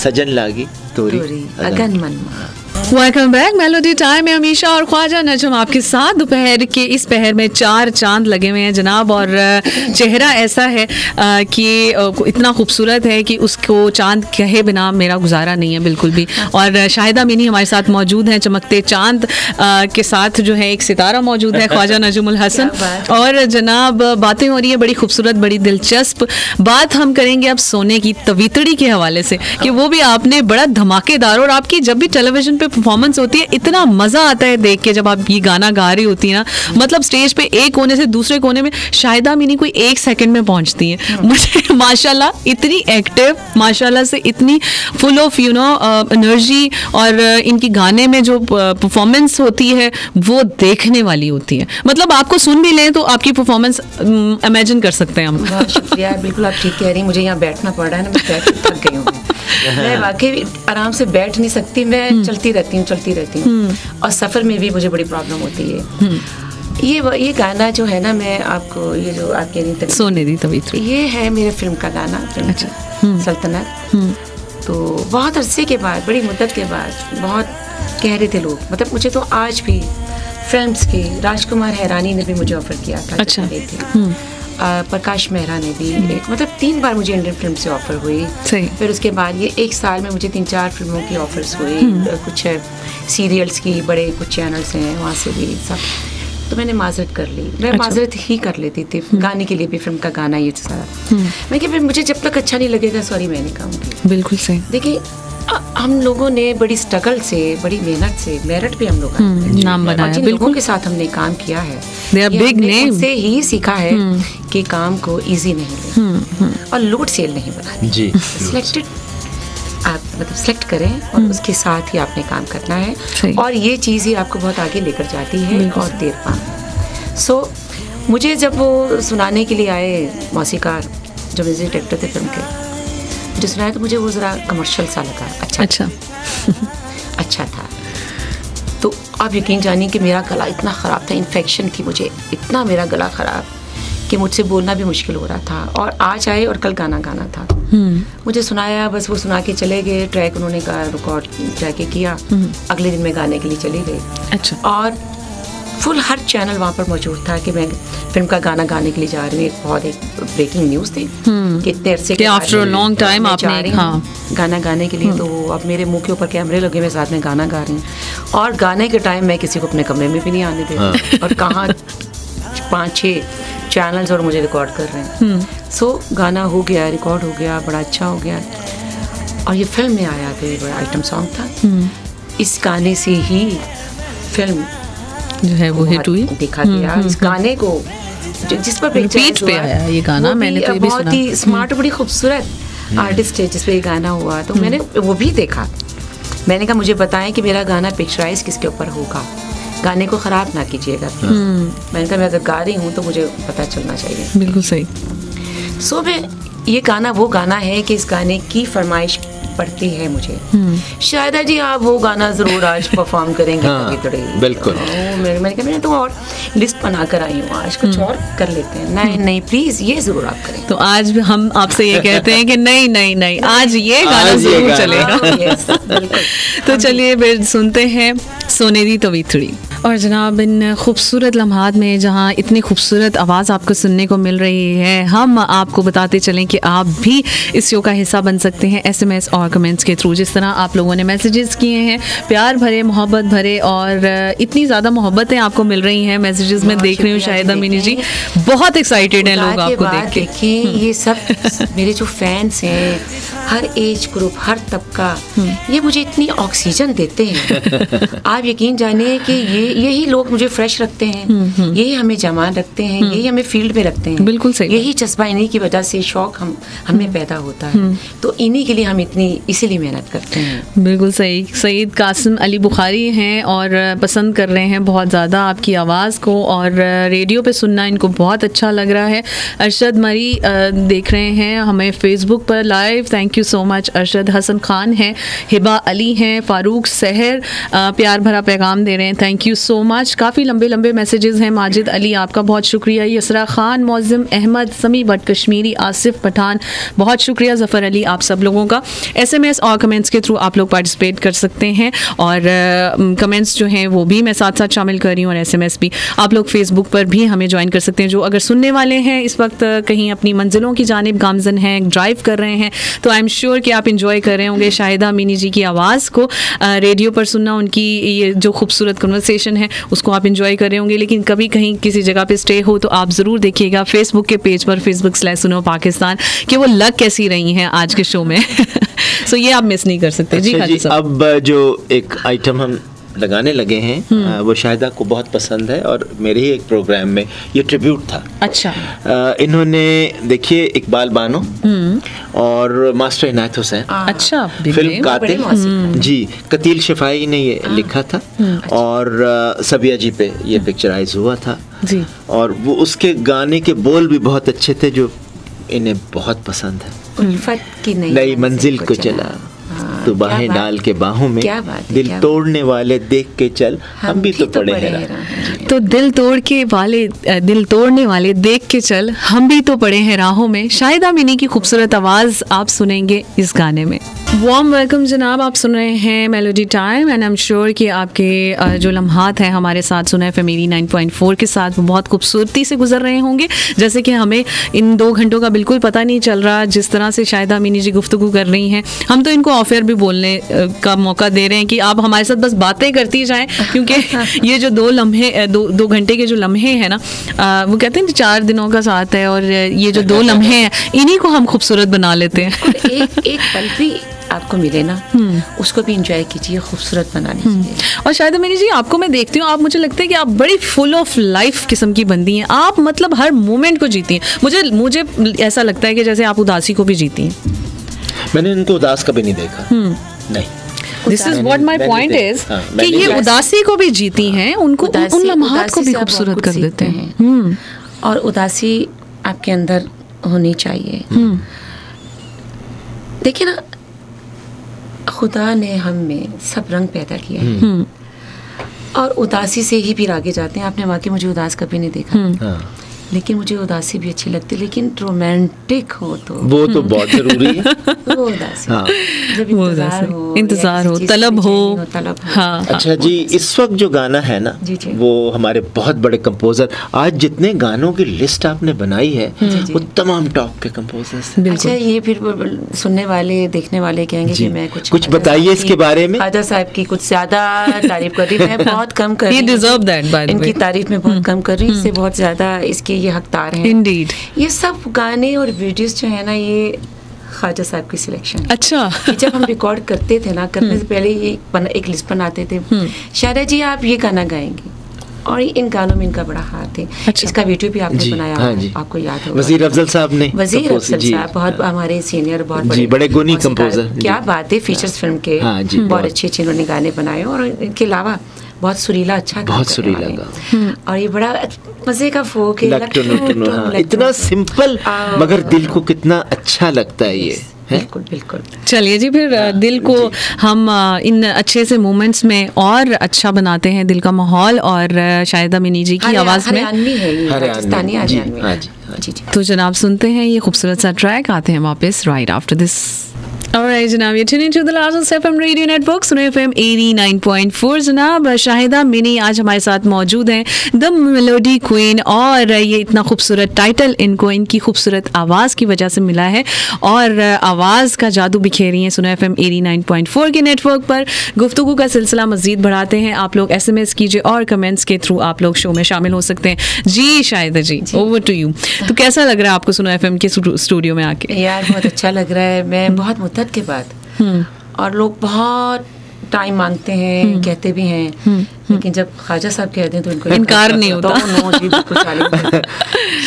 सजन लागी तोरी अगन मन। वेलकम बैक, मेलोडी टाइम में अमीशा और ख्वाजा नजम आपके साथ। दोपहर के इस पहर में 4 चांद लगे हुए हैं जनाब, और चेहरा ऐसा है कि इतना खूबसूरत है कि उसको चांद कहे बिना मेरा गुजारा नहीं है बिल्कुल भी। और शाहिदा मिनी हमारे साथ मौजूद हैं, चमकते चांद के साथ जो है एक सितारा मौजूद है, ख्वाजा नजमुल हसन। और जनाब बातें हो रही है बड़ी खूबसूरत, बड़ी दिलचस्प। बात हम करेंगे अब सोने की तवीतड़ी के हवाले से, कि वो भी आपने बड़ा धमाकेदार, और आपकी जब भी टेलीविजन पे परफॉर्मेंस होती है, इतना मज़ा आता है देख के जब आप ये गाना गा रही होती है ना, मतलब स्टेज पे एक कोने से दूसरे कोने में शाहिदा अमीनी कोई 1 सेकंड में पहुंचती है। मुझे माशाल्लाह इतनी एक्टिव, माशाल्लाह से इतनी full of you know energy, और इनकी गाने में जो परफॉर्मेंस होती है वो देखने वाली होती है। मतलब आपको सुन भी लें तो आपकी परफॉर्मेंस इमेजिन कर सकते हैं हम। बहुत शुक्रिया, बिल्कुल आप ठीक कह रही हैं। मुझे यहाँ बैठना पड़ रहा है ना, मैं बैठ के थक गई हूँ। मैं वाकई आराम से बैठ नहीं सकती, मैं चलती रहती हूँ और सफ़र में भी मुझे बड़ी प्रॉब्लम होती है। ये गाना जो है ना, मैं आपको ये जो आप कह रही थी सोनेरी तबीयत, ये है मेरे फिल्म का गाना, फिल्म सल्तनत। तो बहुत अरसे के बाद, बड़ी मुद्दत के बाद बहुत कह रहे थे लोग, मतलब मुझे तो आज भी फिल्म्स की राजकुमार हैरानी ने भी मुझे ऑफ़र किया था। अच्छा। प्रकाश मेहरा ने भी एक, मतलब 3 बार मुझे इंडियन फिल्म से ऑफ़र हुई। फिर उसके बाद ये 1 साल में मुझे 3-4 फिल्मों की ऑफ़र्स हुई, कुछ सीरियल्स की, बड़े कुछ चैनल्स हैं वहाँ से भी सब। तो मैंने माजरत कर ली, मैं माजरत ही कर लेती थी गाने के लिए भी, फिल्म का गाना ये सारा। मैं कि मुझे जब तक अच्छा नहीं लगेगा सॉरी मैं नहीं गाऊंगी। बिल्कुल सही। देखिए हम लोगों ने बड़ी स्ट्रगल से, बड़ी मेहनत से, मेरिट पे हम लोग नाम बनाया, जिन लोगों के साथ हमने काम किया है, हमने ही सीखा है कि काम को इजी नहीं लेना और लोड सेल नहीं बनाना। सिलेक्टेड आप मतलब सेलेक्ट करें और उसके साथ ही आपने काम करना है, और ये चीज़ ही आपको बहुत आगे लेकर जाती है और देर पाम। सो मुझे जब वो सुनाने के लिए आए मौसीकार जो म्यूजिक डायरेक्टर थे फिल्म के, मुझे सुनाया तो मुझे वो ज़रा कमर्शियल सा लगा। अच्छा था। तो आप यकीन जानिए कि मेरा गला इतना ख़राब था, इन्फेक्शन थी मुझे, इतना मेरा गला ख़राब कि मुझसे बोलना भी मुश्किल हो रहा था। और आज आए और कल गाना गाना था। मुझे सुनाया, बस वो सुना के चले गए, ट्रैक उन्होंने रिकॉर्ड जाके किया, अगले दिन मैं गाने के लिए चली गई। अच्छा। और फुल हर चैनल वहाँ पर मौजूद था कि मैं फिल्म का गाना गाने के लिए जा रही हूँ। एक ब्रेकिंग न्यूज़ थी कि इतने अरसे के आफ्टर अ लॉन्ग टाइम आपने गाना गाने के लिए। तो अब मेरे मुंह के ऊपर कैमरे लगे हुए, साथ में गाना गा रही हूँ, और गाने के टाइम मैं किसी को अपने कमरे में भी नहीं आने देती। और कहाँ 5-6 चैनल्स और मुझे रिकॉर्ड कर रहे हैं। सो गाना हो गया, रिकॉर्ड हो गया, बड़ा अच्छा हो गया, और ये फिल्म में आया तो ये बड़ा आइटम सॉन्ग था। इस गाने से ही फिल्म जो है वो हिट हुई, देखा गया। इस गाने को जिस पर पिच पे आया ये गाना, मैंने तो भी सुना। बहुत ही स्मार्ट, बड़ी खूबसूरत आर्टिस्ट है जिस पे ये गाना हुआ। तो मैंने वो भी देखा। मैंने कहा मुझे बताएं कि मेरा गाना पिक्चराइज किसके ऊपर होगा, गाने को ख़राब ना कीजिएगा। मैंने कहा मैं अगर गा रही हूँ तो मुझे पता चलना चाहिए। बिल्कुल सही। सो मैं ये गाना वो गाना है कि इस गाने की फरमाइश पड़ती है मुझे। शायद जी आप वो गाना ज़रूर आज परफॉर्म करेंगे। बिल्कुल। मैंने कहा मैं तो और लिस्ट बना कर आई हूँ, आज कुछ और कर लेते हैं। नहीं प्लीज़ ये ज़रूर आप करें। तो आज हम आपसे ये कहते हैं कि नहीं आज ये गाना ज़रूर चलेगा। तो चलिए फिर सुनते हैं सोनेरी तबीयत। और जनाब इन खूबसूरत लम्हात में जहाँ इतनी खूबसूरत आवाज़ आपको सुनने को मिल रही है, हम आपको बताते चलें कि आप भी इस शो का हिस्सा बन सकते हैं SMS और कमेंट्स के थ्रू। जिस तरह आप लोगों ने मैसेजेस किए हैं, प्यार भरे, मोहब्बत भरे, और इतनी ज़्यादा मोहब्बतें आपको मिल रही हैं मैसेजेस में। देख रही हूँ शाहिदा अमीनी जी बहुत एक्साइटेड हैं लोग आपको देख के। देखिए ये सब मेरे जो फैंस हैं, हर एज ग्रुप, हर तबका, ये मुझे इतनी ऑक्सीजन देते हैं। आप यकीन जानिए कि यही लोग मुझे फ्रेश रखते हैं, यही हमें जवान रखते हैं, यही हमें फील्ड में रखते हैं। बिल्कुल सही। यही जज्बा, इन्हीं की वजह से शौक हमें पैदा होता है। तो इन्हीं के लिए हम इसीलिए मेहनत करते हैं। बिल्कुल सही। सईद कासिम अली बुखारी हैं और पसंद कर रहे हैं बहुत ज़्यादा आपकी आवाज़ को, और रेडियो पे सुनना इनको बहुत अच्छा लग रहा है। अरशद मरी देख रहे हैं हमें फेसबुक पर live, thank you so much Arshad. Hasan Khan हैं, हिबा अली हैं, फारूक सहर प्यार भरा पैगाम दे रहे हैं, थैंक यू सो मच। काफ़ी लंबे मैसेजेस हैं। माजिद अली आपका बहुत शुक्रिया। यसरा खान, मौज़िम अहमद, समी भट्ट कश्मीरी, आसिफ पठान बहुत शुक्रिया। ज़फ़र अली, आप सब लोगों का। SMS और कमेंट्स के थ्रू आप लोग पार्टिसिपेट कर सकते हैं, और कमेंट्स जो हैं वो भी मैं साथ साथ शामिल कर रही हूँ, और SMS भी। आप लोग फेसबुक पर भी हमें ज्वाइन कर सकते हैं। जो अगर सुनने वाले हैं इस वक्त कहीं अपनी मंजिलों की जानिब गामजन हैं, ड्राइव कर रहे हैं, तो आई एम श्योर कि आप इंजॉय कर रहे होंगे शाहिदा अमीनी जी की आवाज़ को। रेडियो पर सुनना, उनकी ये जो खूबसूरत कन्वर्सेशन है उसको आप इंजॉय कर रहे होंगे। लेकिन कभी कहीं किसी जगह पे स्टे हो तो आप ज़रूर देखिएगा फेसबुक के पेज पर, Facebook/सुनो पाकिस्तान, कि वो लग कैसी रही हैं आज के शो में। सो ये आप मिस नहीं कर सकते। जी अच्छा खालिद जी, साहब। अब जो एक आइटम हम लगाने लगे हैं वो शाहिदा को बहुत पसंद है और मेरे ही एक प्रोग्राम में ये ट्रिब्यूट था। अच्छा। इन्होंने देखिए इकबाल बानो और मास्टर इनायत हुसैन, अच्छा, फिल्म कातिल जी, कतील शिफाई ने ये लिखा था और सबिया जी पे ये पिक्चराइज हुआ था जी। और वो उसके गाने के बोल भी बहुत अच्छे थे जो इन्हें बहुत पसंद है। उल्फत की नई मंजिल को चला, तू बाहें डाल के बाहों में, दिल तोड़ने वाले देख के चल, हम भी तो पड़े हैं। तो दिल तोड़ने वाले देख के चल, हम भी तो पड़े हैं राहों में। शाहिदा मिनी की खूबसूरत आवाज़ आप सुनेंगे इस गाने में। वार्म वेलकम जनाब, आप सुन रहे हैं melody time and I am sure कि आपके जो लम्हात हैं हमारे साथ सुना FM 89.4 के साथ वो बहुत खूबसूरती से गुजर रहे होंगे। जैसे कि हमें इन 2 घंटों का बिल्कुल पता नहीं चल रहा, जिस तरह से शाहिदा मिनी जी गुफ्तगू कर रही हैं। हम तो इनको ऑफेयर भी बोलने का मौका दे रहे हैं कि आप हमारे साथ बस बातें करती जाएं, क्योंकि ये जो 2 घंटे के जो लम्हे हैं ना, वो कहते हैं 4 दिनों का साथ है और ये जो 2 लम्हे हैं इन्हीं को हम खूबसूरत बना लेते हैं। एक पल भी आपको मिले ना, उसको भी इंजॉय कीजिए, खूबसूरत बनाने चाहिए। और शायद मिनी जी आपको मैं देखती हूँ, आप मुझे लगता है कि आप बड़ी फुल ऑफ लाइफ किस्म की बंदी हैं। आप मतलब हर मोमेंट को जीती हैं। मुझे ऐसा लगता है कि जैसे आप उदासी को भी जीती हैं। मैंने इनको उदास कभी नहीं देखा। नहीं, this is what my point is कि ये उदासी को भी जीती हैं, उनको उन लम्हात को भी खूबसूरत कर देते हैं। और उदासी आपके अंदर होनी चाहिए। देखिए ना, खुदा ने हम में सब रंग पैदा किया है और उदासी से ही फिर आगे जाते हैं। आपने वाकई मुझे उदास कभी नहीं देखा, लेकिन मुझे उदासी भी अच्छी लगती है, लेकिन रोमांटिक हो तो वो तो बहुत जरूरी है। वो उदासी, जब इंतजार हो, तलब हो। हाँ। अच्छा जी, इस वक्त जो गाना है ना, वो हमारे बहुत बड़े कंपोजर, आज जितने गानों की लिस्ट आपने बनाई है वो तमाम टॉप के कंपोजर्स हैं। अच्छा, ये फिर सुनने वाले देखने वाले कहेंगे कि मैं कुछ बताइए इसके बारे में। ख्वाजा साहब की कुछ ज्यादा तारीफ कर रही, मैं बहुत कम कर रही हूँ, इनकी तारीफ में बहुत कम कर रही हूँ, इससे बहुत ज्यादा इसके ये हकदार हैं। Indeed. ये सब गाने और वीडियोस जो है ना, ये ख्वाजा साहब की सिलेक्शन। अच्छा। जब हम रिकॉर्ड करते थे ना, करने से पहले ये एक लिस्ट बनाते थे, शायद जी आप ये गाना गाएंगे, और इन गानों में इनका बड़ा हाथ है। अच्छा। इसका वीडियो भी आपने बनाया, आपको याद होगा, वजीर अफजल साहब ने। वजीर अफजल साहब बहुत हमारे सीनियर, बहुत बड़े गुनी कंपोजर। क्या बात है, फीचर्स फिल्म के बहुत अच्छे इन्होंने गाने बनाए, और इनके अलावा बहुत सुरीला, अच्छा बहुत सुरीला गा, और ये बड़ा मजे का फोक है, इतना सिंपल मगर दिल को कितना अच्छा लगता है ये। बिल्कुल बिल्कुल। चलिए जी, फिर दिल को हम इन अच्छे से मोमेंट्स में और अच्छा बनाते हैं, दिल का माहौल, और शाहिदा मिनी जी की आवाज़ में। तो जनाब सुनते हैं ये खूबसूरत सा ट्रैक, आते हैं वापस राइट आफ्टर दिस। Alright, जनाब, you're tuning to the largest FM radio network, सुनो FM 89.4। जनाब, शाहिदा मिनी आज हमारे साथ मौजूद हैं, द मेलोडी क्वीन, और ये इतना खूबसूरत टाइटल इनको इनकी खूबसूरत आवाज़ की वजह से मिला है, और आवाज़ का जादू बिखेरी हैं सुनो FM 89.4 के नेटवर्क पर। गुफ्तगू का सिलसिला मज़ीद बढ़ाते हैं, आप लोग SMS कीजिए और कमेंट्स के थ्रू आप लोग शो में शामिल हो सकते हैं। जी शाहिदा जी, ओवर टू यू। तो कैसा लग रहा है आपको सुनो FM के स्टूडियो में आके? यार बहुत अच्छा लग रहा है, मैं बहुत मुद्दत के बाद, और लोग बहुत टाइम मांगते हैं, कहते भी हैं, लेकिन जब ख्वाजा साहब कहते हैं तो इनको इनकार नहीं होता। नो जी, बिल्कुल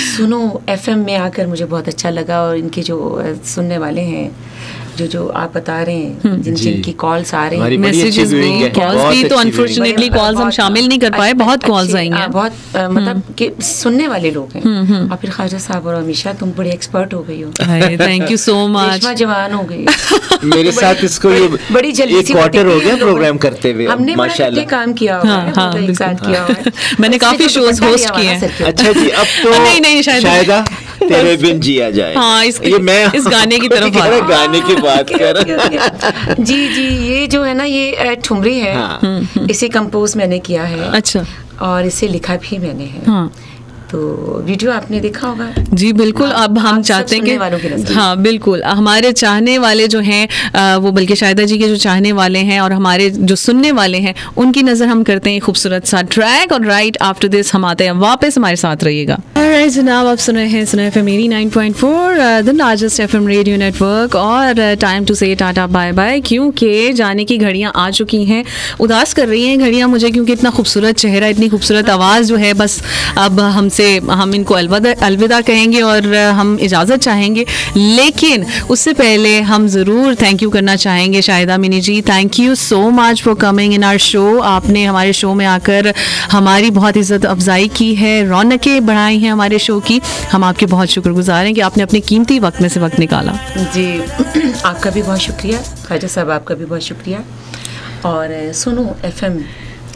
सुनो FM में आकर मुझे बहुत अच्छा लगा, और इनके जो सुनने वाले हैं, जो आप बता रहे हैं, जिनकी कॉल्स आ रही हैं, मैसेजेस भी, कॉल्स भी, तो अनफॉर्चुनेटली कॉल्स हम शामिल नहीं कर पाए, बहुत कॉल्स आई हैं, बहुत मतलब कि सुनने वाले लोग हैं। और फिर ख्वाजा साहब और अमीशा, तुम बड़ी एक्सपर्ट हो गई हो, थैंक यू सो मच, जवान हो गई मेरे साथ। इसको ये बड़ी जल्दी क्वार्टर हो गया प्रोग्राम करते हुए, हमने माशाल्लाह काम किया हुआ है, एक साथ किया हुआ है, मैंने काफी शोज होस्ट किए हैं। अच्छा जी, अब तो नहीं शायदा तेरे बिन जिया जाए। हाँ, ये मैं इस गाने की तरफ गाने की बात कर जी, ये जो है ना, ये ठुमरी है, इसे कंपोज मैंने किया है। अच्छा। और इसे लिखा भी मैंने है। तो वीडियो आपने देखा होगा। जी बिल्कुल। अब हम चाहते हैं कि हाँ बिल्कुल हमारे चाहने वाले जो हैं वो बल्कि शाहिदा जी के जो चाहने वाले हैं और हमारे जो सुनने वाले हैं उनकी नज़र हम करते हैं खूबसूरत सा ट्रैक, और राइट आफ्टर दिस हम आते हैं वापस, हमारे साथ रहिएगा। जनाब आप सुन रहे हैं सुना FM 89.4 the largest FM radio network, और टाइम टू से टाटा बाय बाय, क्योंकि जाने की घड़ियाँ आ चुकी हैं। उदास कर रही हैं घड़ियाँ मुझे, क्योंकि इतना खूबसूरत चेहरा, इतनी खूबसूरत आवाज़ जो है, बस अब हम इनको अलविदा कहेंगे और हम इजाज़त चाहेंगे। लेकिन उससे पहले हम ज़रूर थैंक यू करना चाहेंगे Shahida Mini ji. Thank you so much for coming in our show. आपने हमारे शो में आकर हमारी बहुत इज़्ज़त अफजाई की है, रौनकें बढ़ाई हैं हमारे शो की। हम आपके बहुत शुक्रगुजार हैं कि आपने अपने कीमती वक्त में से वक्त निकाला। जी आपका भी बहुत शुक्रिया ख्वाजा साहब, आपका भी बहुत शुक्रिया, और सुनो FM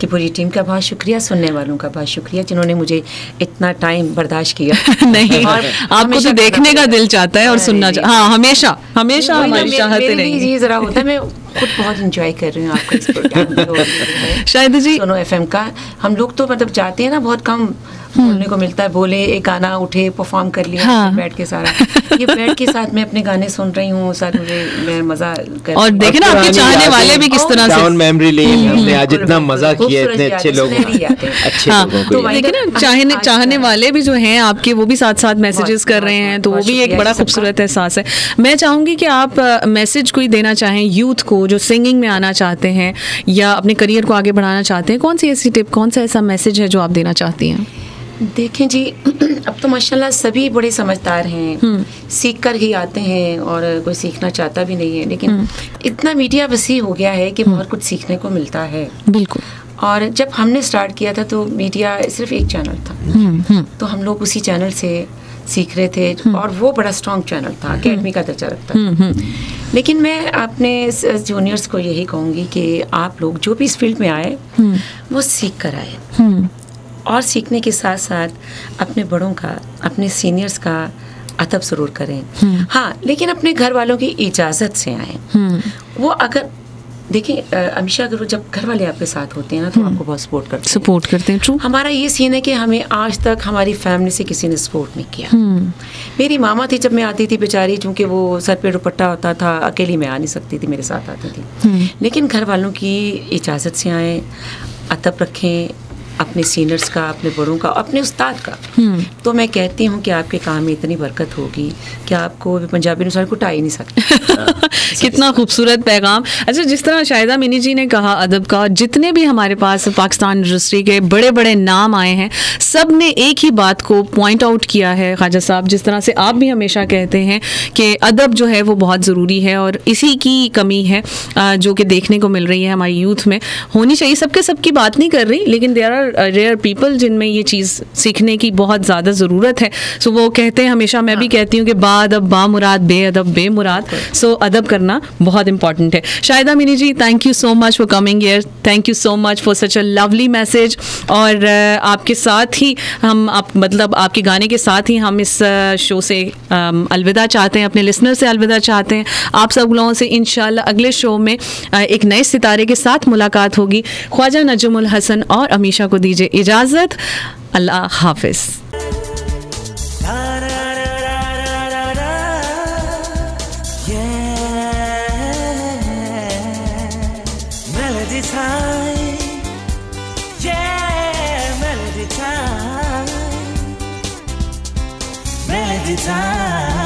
की पूरी टीम का बहुत शुक्रिया, सुनने वालों का बहुत शुक्रिया जिन्होंने मुझे इतना टाइम बर्दाश्त किया। नहीं आपको तो देखने का दिल चाहता है और सुनना हाँ हमेशा हमेशा हमारी चाहते नहीं। जी जरा होता है, मैं खुद बहुत इंजॉय कर रही हूँ आपका इस प्रोग्राम। शायद जी सुनो FM का हम लोग तो मतलब जाते हैं ना, बहुत कम बोलने को मिलता है, बोले एक गाना उठे परफॉर्म कर लिया, हाँ। बैठ के सारा ये बैठ के साथ में अपने गाने सुन रही हूँ, साथ मैं मजा कर, और देखे ना आपके चाहने वाले भी किस तरह से मेमोरी लेन हमने आज इतना मजा किया, इतने अच्छे लोग अच्छे लोगों को, लेकिन ना चाहने वाले भी जो हैं आपके, वो भी साथ साथ मैसेजेस कर रहे हैं, तो वो भी एक बड़ा खूबसूरत एहसास है। मैं चाहूँगी कि आप मैसेज कोई देना चाहें यूथ को जो सिंगिंग में आना चाहते हैं या अपने करियर को आगे बढ़ाना चाहते हैं, कौन सी ऐसी टिप, कौन सा ऐसा मैसेज है जो आप देना चाहती हैं? देखें जी अब तो माशाल्लाह सभी बड़े समझदार हैं, सीख कर ही आते हैं और कोई सीखना चाहता भी नहीं है, लेकिन इतना मीडिया वसी हो गया है कि बहुत कुछ सीखने को मिलता है। बिल्कुल। और जब हमने स्टार्ट किया था तो मीडिया सिर्फ एक चैनल था, तो हम लोग उसी चैनल से सीख रहे थे, और वो बड़ा स्ट्रॉन्ग चैनल था, अकेडमी का दर्जा रखता था। लेकिन मैं अपने जूनियर्स को यही कहूँगी कि आप लोग जो भी इस फील्ड में आए वो सीख कर आए, और सीखने के साथ साथ अपने बड़ों का, अपने सीनियर्स का अदब ज़रूर करें। हाँ, लेकिन अपने घर वालों की इजाज़त से आएँ। वो अगर देखिए अमीशा, अगर जब घर वाले आपके साथ होते हैं ना तो आपको बहुत सपोर्ट करते हैं। ट्रू। हमारा ये सीन है कि हमें आज तक हमारी फैमिली से किसी ने सपोर्ट नहीं किया। मेरी मामा थी, जब मैं आती थी बेचारी, चूँकि वो सर पे दुपट्टा होता था, अकेली मैं आ नहीं सकती थी, मेरे साथ आती थी। लेकिन घर वालों की इजाज़त से आएँ, अदब रखें अपने सीनियर्स का, अपने बड़ों का, अपने उस्ताद का। तो मैं कहती हूँ कि आपके काम में इतनी बरकत होगी कि आपको पंजाबी अनुसार कुटा ही नहीं सकते। कितना खूबसूरत पैगाम। अच्छा, जिस तरह शाहिदा मिनी जी ने कहा अदब का, जितने भी हमारे पास पाकिस्तान इंडस्ट्री के बड़े बड़े नाम आए हैं, सब ने एक ही बात को पॉइंट आउट किया है ख्वाजा साहब, जिस तरह से आप भी हमेशा कहते हैं कि अदब जो है वो बहुत ज़रूरी है, और इसी की कमी है जो कि देखने को मिल रही है हमारी यूथ में। होनी चाहिए, सबकी बात नहीं कर रही, लेकिन देयर आर रेयर पीपल जिनमें ये चीज़ सीखने की बहुत ज़्यादा ज़रूरत है। सो वो कहते हैं, हमेशा मैं भी कहती हूँ कि बाअदब बामुराद, बेअदब बेमुराद। सो अदब करना बहुत इंपॉर्टेंट है। Shahida Mini ji, thank you so much for coming here, thank you so much for such a lovely message. और आपके साथ ही हम आपके गाने के साथ ही हम इस शो से अलविदा चाहते हैं, अपने लिसनर से अलविदा चाहते हैं। आप सब लोगों से इंशाल्लाह अगले शो में एक नए सितारे के साथ मुलाकात होगी। ख्वाजा नजमुल हसन और अमीशा को दीजिए इजाज़त। अल्लाह हाफिज़। Melody time.